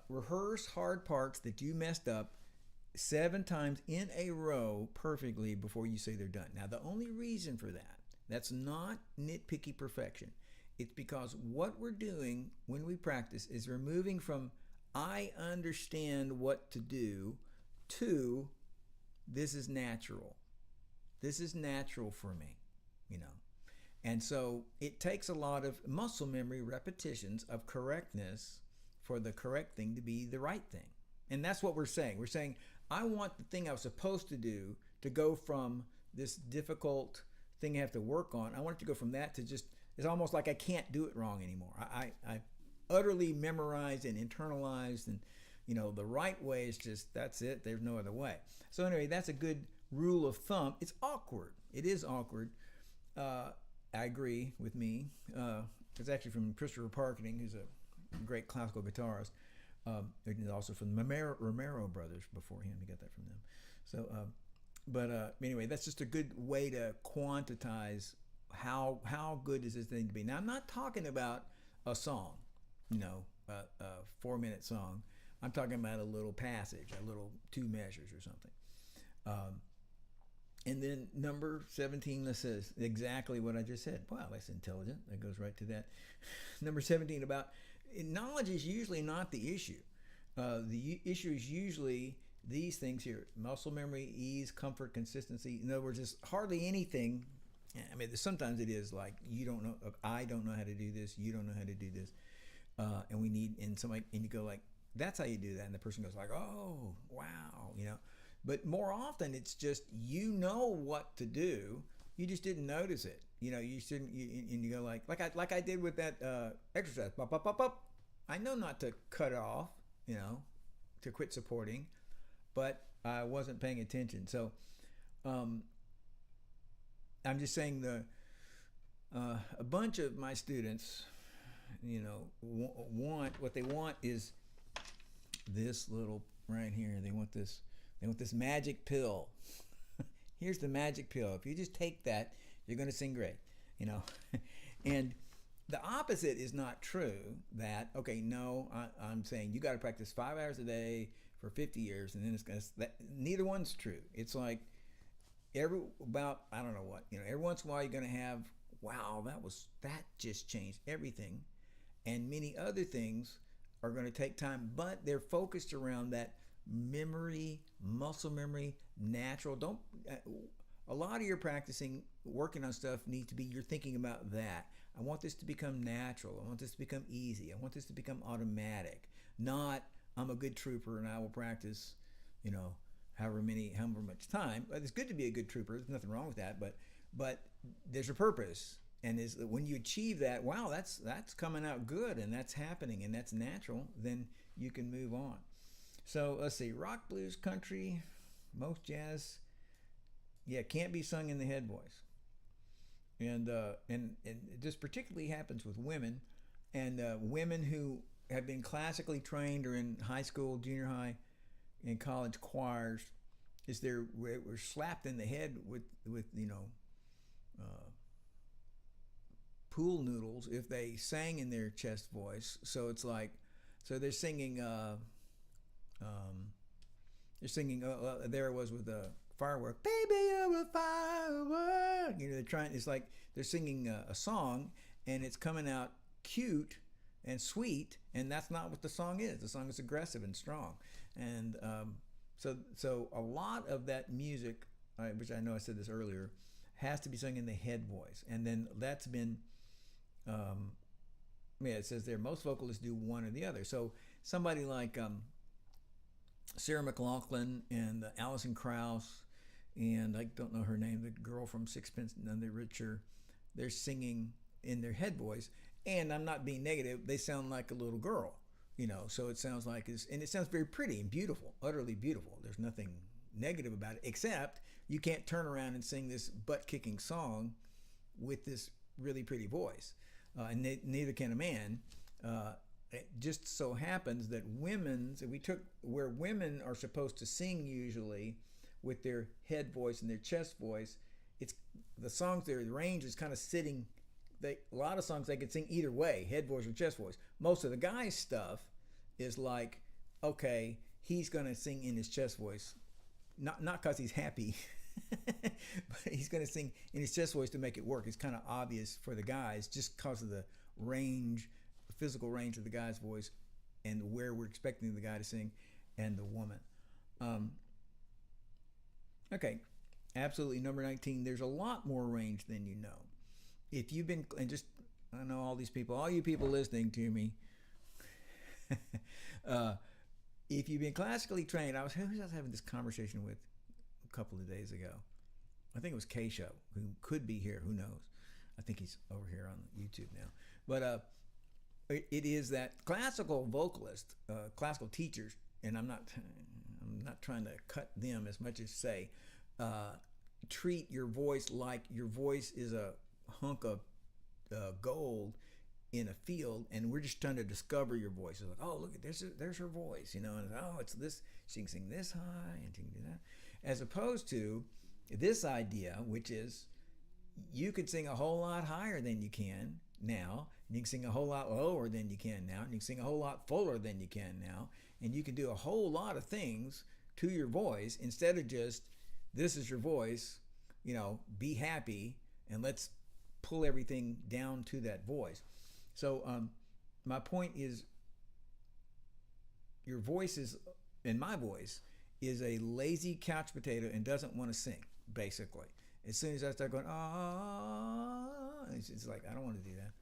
rehearse hard parts that you messed up 7 times in a row perfectly before you say they're done. Now, the only reason for that's not nitpicky perfection. It's because what we're doing when we practice is we're moving from I understand what to do to this is natural. This is natural for me, you know. And so it takes a lot of muscle memory, repetitions of correctness for the correct thing to be the right thing. And that's what we're saying. We're saying, I want the thing I was supposed to do to go from this difficult thing I have to work on. I want it to go from that to just, it's almost like I can't do it wrong anymore. I utterly memorized and internalized, and, you know, the right way is just, that's it. There's no other way. So anyway, that's a good rule of thumb. It's awkward. It is awkward. I agree with me. It's actually from Christopher Parkening, who's a great classical guitarist. And also from the Romero brothers before him. He got that from them. So, but anyway, that's just a good way to quantize how good does this thing to be. Now, I'm not talking about a song, you know, a 4-minute song. I'm talking about a little passage, a little 2 measures or something. And then number 17 says exactly what I just said. Wow, that's intelligent. That goes right to that. Number 17 about knowledge is usually not the issue. The issue is usually these things here: muscle memory, ease, comfort, consistency. In other words, there's hardly anything. I mean, sometimes it is like you don't know. I don't know how to do this. You don't know how to do this, and we need. And somebody and you go like, "That's how you do that," and the person goes like, "Oh, wow," you know. But more often, it's just you know what to do. You just didn't notice it. You know, you shouldn't. And you go like I did with that exercise. Bop, bop, bop, bop. I know not to cut it off. You know, to quit supporting, but I wasn't paying attention. So, I'm just saying a bunch of my students, you know, what they want is this little right here. They want this magic pill. Here's the magic pill. If you just take that, you're going to sing great, you know. And the opposite is not true. That, okay, no, I'm saying you got to practice 5 hours a day for 50 years, and then it's going to, neither one's true. It's like I don't know what, you know, every once in a while you're going to have, wow, that just changed everything. And many other things are going to take time, but they're focused around that memory, muscle memory, natural. A lot of your practicing, working on stuff needs to be, you're thinking about that. I want this to become natural. I want this to become easy. I want this to become automatic. Not, I'm a good trooper and I will practice, you know, however much time. But it's good to be a good trooper. There's nothing wrong with that. But there's a purpose. And when you achieve that, wow, that's coming out good and that's happening and that's natural, then you can move on. So let's see, rock, blues, country, most jazz, can't be sung in the head voice. And this particularly happens with women, and women who have been classically trained or in high school, junior high, and college choirs, we're slapped in the head with you know, pool noodles if they sang in their chest voice. So it's like, so they're singing. There it was with the firework. Baby, you're a firework. You know, they're trying. It's like they're singing a song, and it's coming out cute and sweet, and that's not what the song is. The song is aggressive and strong, and so a lot of that music, which I know I said this earlier, has to be sung in the head voice, and then that's been. It says there most vocalists do one or the other. So somebody like Sarah McLachlan and Alison Krauss, and I don't know her name, the girl from Sixpence None the Richer, they're singing in their head voice, and I'm not being negative, they sound like a little girl, you know, so it sounds like, and it sounds very pretty and beautiful, utterly beautiful. There's nothing negative about it, except you can't turn around and sing this butt-kicking song with this really pretty voice, and neither can a man. It just so happens that where women are supposed to sing usually with their head voice and their chest voice, it's the songs there, the range is kind of sitting. A lot of songs they can sing either way, head voice or chest voice. Most of the guys' stuff is like, okay, he's gonna sing in his chest voice, not because he's happy, but he's gonna sing in his chest voice to make it work. It's kind of obvious for the guys just because of the range. Physical range of the guy's voice and where we're expecting the guy to sing and the woman. Okay, absolutely. Number 19, there's a lot more range than you know. If you've been, and just, I know all you people listening to me, if you've been classically trained, who was I having this conversation with a couple of days ago? I think it was K-Show, who could be here, who knows? I think he's over here on YouTube now. But it is that classical vocalist, classical teachers, and I'm not trying to cut them as much as say, treat your voice like your voice is a hunk of gold in a field, and we're just trying to discover your voice. It's like, oh, look, there's her voice, you know, and oh, it's this, she can sing this high and she can do that, as opposed to this idea, which is you could sing a whole lot higher than you can now, and you can sing a whole lot lower than you can now, and you can sing a whole lot fuller than you can now, and you can do a whole lot of things to your voice instead of just, this is your voice, be happy, and let's pull everything down to that voice. So my point is, your voice is, and my voice is a lazy couch potato and doesn't want to sing, basically. As soon as I start going, it's like, I don't want to do that.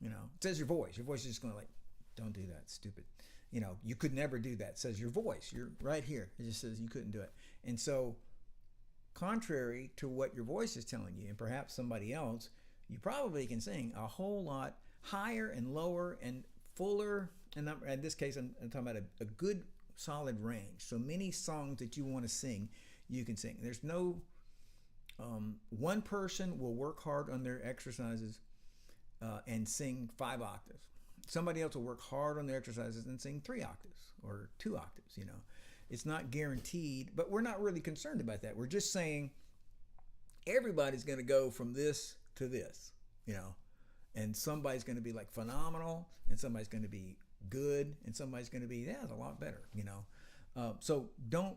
It says your voice. Your voice is just going like, don't do that, stupid. You could never do that. It says your voice. You're right here. It just says you couldn't do it. And so, contrary to what your voice is telling you, and perhaps somebody else, you probably can sing a whole lot higher and lower and fuller. And in this case, I'm talking about a good, solid range. So many songs that you want to sing, you can sing. There's no one person will work hard on their exercises and sing 5 octaves. Somebody else will work hard on their exercises and sing 3 octaves or 2 octaves. It's not guaranteed, but we're not really concerned about that. We're just saying everybody's going to go from this to this, and somebody's going to be like phenomenal, and somebody's going to be good, and somebody's going to be, that's a lot better, So don't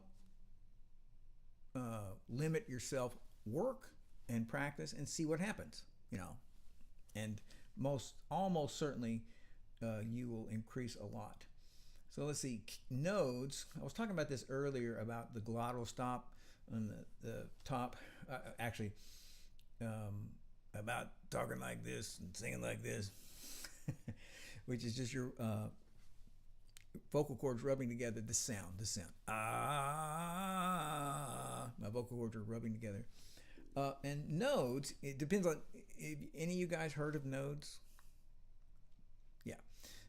limit yourself. Work and practice and see what happens, and almost certainly you will increase a lot. So let's see, nodes. I was talking about this earlier about the glottal stop on the top, about talking like this and singing like this, which is just your vocal cords rubbing together, the sound. My vocal cords are rubbing together. And nodes, it depends on, any of you guys heard of nodes? Yeah.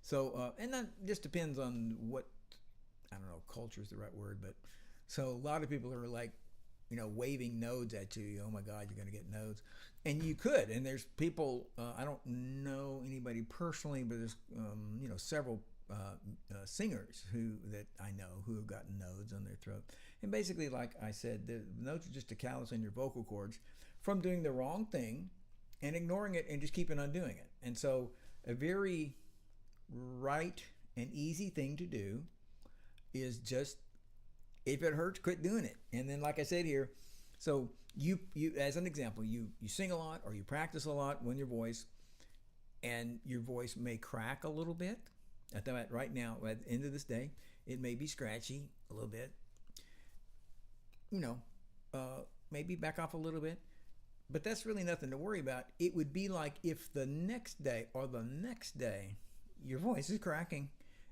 So, and that just depends on what, I don't know, culture is the right word, but so a lot of people are like, waving nodes at you. Oh my God, you're going to get nodes. And you could, and there's people, I don't know anybody personally, but there's, several singers that I know who have gotten nodes on their throat. And basically, like I said, the nodes are just a callus on your vocal cords from doing the wrong thing and ignoring it and just keeping on doing it. And so a very right and easy thing to do is just, if it hurts, quit doing it. And then, like I said here, so you as an example, you sing a lot or you practice a lot with your voice, and your voice may crack a little bit. Right now, at the end of this day, it may be scratchy a little bit. Maybe back off a little bit. But that's really nothing to worry about. It would be like if the next day or the next day, your voice is cracking.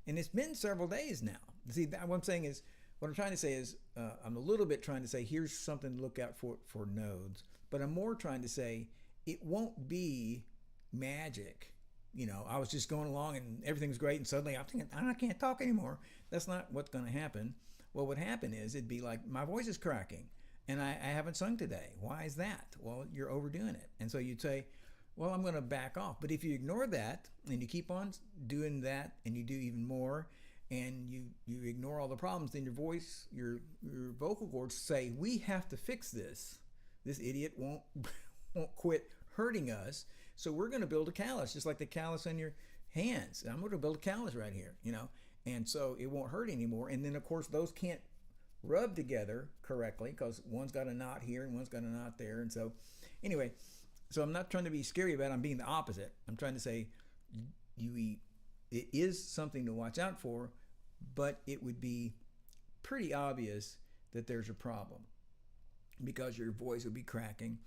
And it's been several days now. See, what I'm trying to say is, I'm a little bit trying to say, here's something to look out for nodes. But I'm more trying to say, it won't be magic. I was just going along and everything's great, and suddenly I'm thinking, I can't talk anymore. That's not what's going to happen. What would happen is, it'd be like, my voice is cracking and I haven't sung today. Why is that? Well, you're overdoing it. And so you'd say, well, I'm going to back off. But if you ignore that and you keep on doing that and you do even more, and you ignore all the problems, then your voice, your vocal cords say, we have to fix this. This idiot won't quit hurting us. So we're going to build a callus, just like the callus on your hands. I'm going to build a callus right here, and so it won't hurt anymore. And then, of course, those can't rub together correctly because one's got a knot here and one's got a knot there. And so, anyway, so I'm not trying to be scary about it. I'm being the opposite. I'm trying to say it is something to watch out for, but it would be pretty obvious that there's a problem because your voice would be cracking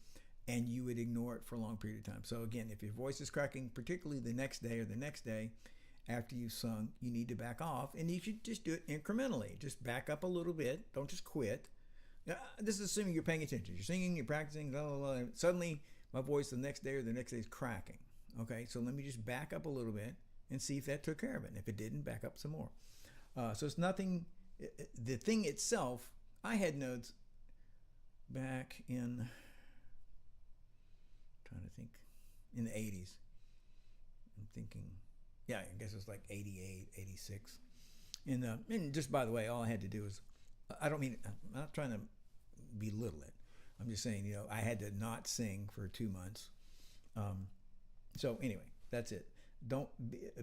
and you would ignore it for a long period of time. So again, if your voice is cracking, particularly the next day or the next day after you've sung, you need to back off, and you should just do it incrementally. Just back up a little bit. Don't just quit. Now, this is assuming you're paying attention. You're singing, you're practicing, blah, blah, blah. Suddenly, my voice the next day or the next day is cracking. Okay, so let me just back up a little bit and see if that took care of it. And if it didn't, back up some more. So it's nothing, the thing itself, I had notes back in, trying to think, in the 80s. I'm thinking, yeah, I guess it was like 88, 86. And just by the way, all I had to do was, I'm not trying to belittle it. I'm just saying, I had to not sing for 2 months. So anyway, that's it. Don't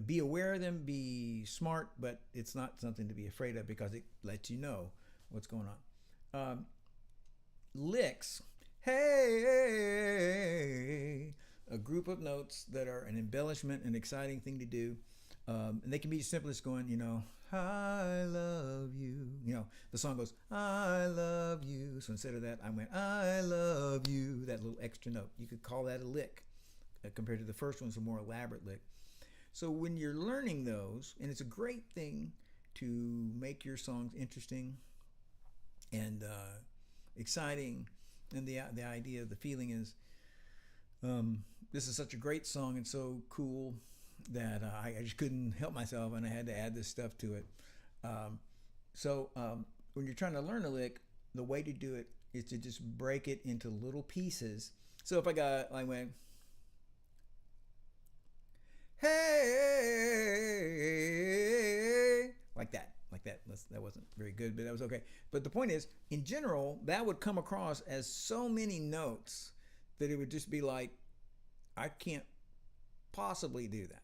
be aware of them, be smart, but it's not something to be afraid of because it lets you know what's going on. Licks hey, a group of notes that are an embellishment, an exciting thing to do. And they can be as simple as going, I love you. The song goes, I love you. So instead of that, I went, I love you, that little extra note. You could call that a lick. Compared to the first one, it's a more elaborate lick. So when you're learning those, and it's a great thing to make your songs interesting and exciting, and the idea, the feeling is, this is such a great song and so cool that I just couldn't help myself, and I had to add this stuff to it. So when you're trying to learn a lick, the way to do it is to just break it into little pieces. So if I went, hey, like that. That wasn't very good, but that was okay. But the point is, in general, that would come across as so many notes that it would just be like, I can't possibly do that.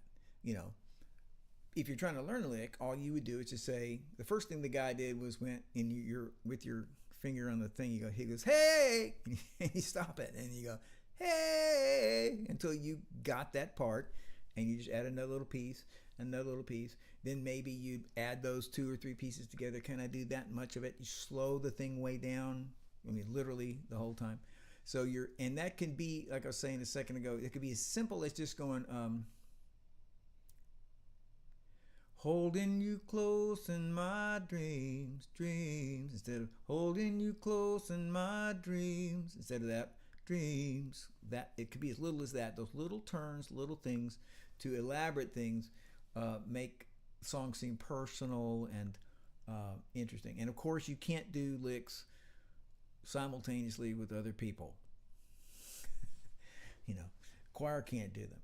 If you're trying to learn a lick, all you would do is just say, the first thing the guy did was went in with your finger on the thing, he goes, hey, and you stop it, and you go, hey, until you got that part, and you just add another little piece. Then maybe you add those 2 or 3 pieces together. Can I do that much of it? You slow the thing way down. Literally the whole time. So and that can be, like I was saying a second ago, it could be as simple as just going, holding you close in my dreams, instead of holding you close in my dreams, instead of that, dreams. That it could be as little as that. Those little turns, little things to elaborate things make songs seem personal and interesting. And of course, you can't do licks simultaneously with other people. Choir can't do them.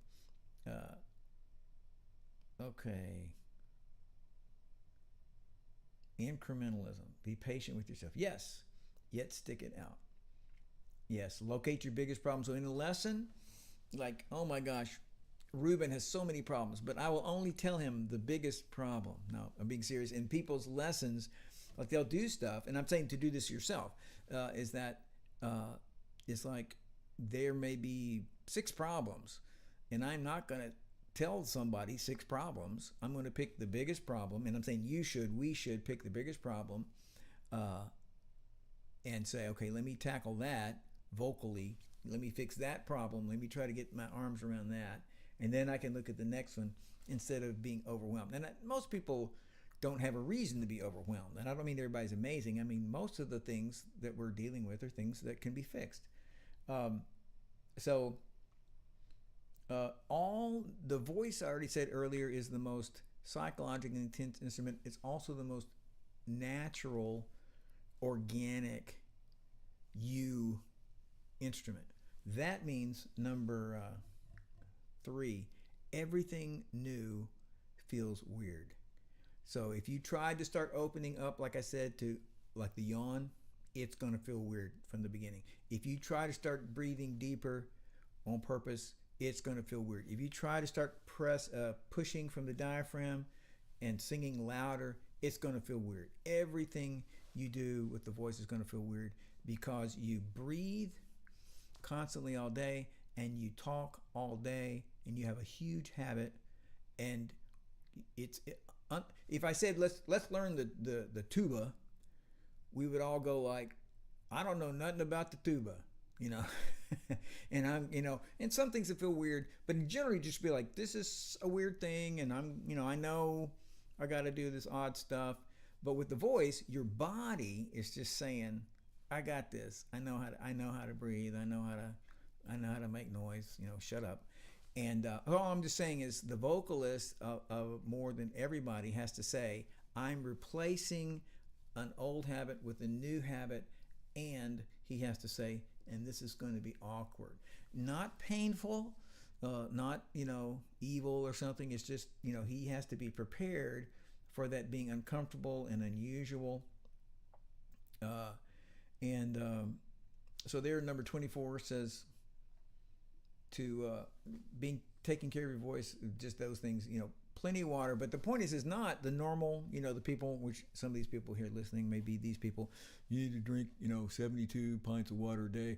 Okay. Incrementalism. Be patient with yourself. Yes, yet stick it out. Yes, locate your biggest problem. So in a lesson, like, oh my gosh, Ruben has so many problems, but I will only tell him the biggest problem. No, I'm being serious. In people's lessons, like they'll do stuff, and I'm saying to do this yourself, is that it's like there may be 6 problems, and I'm not going to tell somebody 6 problems. I'm going to pick the biggest problem, and I'm saying we should pick the biggest problem and say, okay, let me tackle that vocally. Let me fix that problem. Let me try to get my arms around that. And then I can look at the next one instead of being overwhelmed. And most people don't have a reason to be overwhelmed. And I don't mean everybody's amazing. I mean, most of the things that we're dealing with are things that can be fixed. All the voice, I already said earlier, is the most psychologically intense instrument. It's also the most natural, organic instrument. That means number 3, everything new feels weird. So if you try to start opening up, like I said, to like the yawn, it's going to feel weird from the beginning. If you try to start breathing deeper on purpose, it's going to feel weird. If you try to start pushing from the diaphragm and singing louder, it's going to feel weird. Everything you do with the voice is going to feel weird because you breathe constantly all day and you talk all day and you have a huge habit. And if I said let's learn the tuba, we would all go like, I don't know nothing about the tuba, and and some things that feel weird, but in general, you just be like, this is a weird thing, and I know I got to do this odd stuff. But with the voice, your body is just saying, I got this. I know how to breathe. I know how to make noise. Shut up. And all I'm just saying is the vocalist of more than everybody has to say, I'm replacing an old habit with a new habit, and he has to say, and this is going to be awkward, not painful, not evil or something. It's just he has to be prepared for that being uncomfortable and unusual. So there, number 24 says to being taking care of your voice, just those things, plenty of water. But the point is not the normal, the people, which some of these people here listening may be these people, you need to drink, 72 pints of water a day.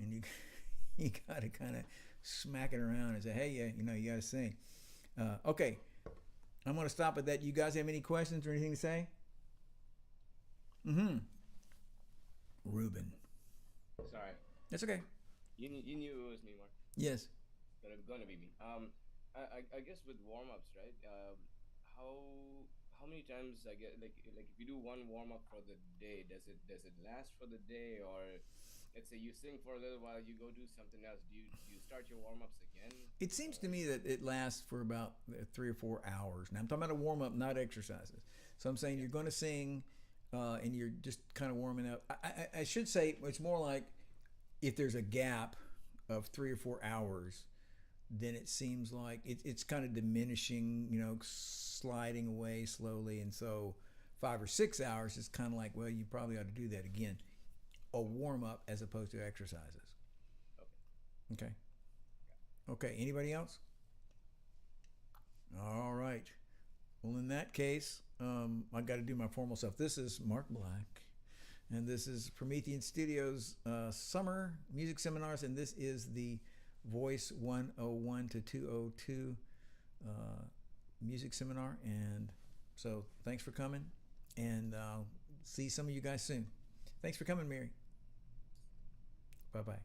and you you got to kind of smack it around and say, hey, yeah, you know, you got to sing. Okay, I'm going to stop at that. You guys have any questions or anything to say? Mm-hmm. Ruben. Sorry. That's okay. You knew it was me, Mark. Yes. But it's gonna be me. I guess with warm-ups, right? How many times I get like if you do one warm-up for the day, does it last for the day, or let's say you sing for a little while, you go do something else. Do you start your warm-ups again? It seems to me that it lasts for about 3 or 4 hours. Now I'm talking about a warm-up, not exercises. So I'm saying you're going to sing, and you're just kind of warming up. I should say it's more like if there's a gap of 3 or 4 hours, then it seems like it's kind of diminishing, you know, sliding away slowly. And so 5 or 6 hours is kind of like, well, you probably ought to do that again. A warm-up as opposed to exercises. Okay. Okay. Anybody else? All right. Well, in that case, I got to do my formal stuff. This is Mark Black, and this is Promethean Studios summer music seminars, and this is the Voice 101 to 202 music seminar. And so thanks for coming, and see some of you guys soon. Thanks for coming, Mary. Bye-bye.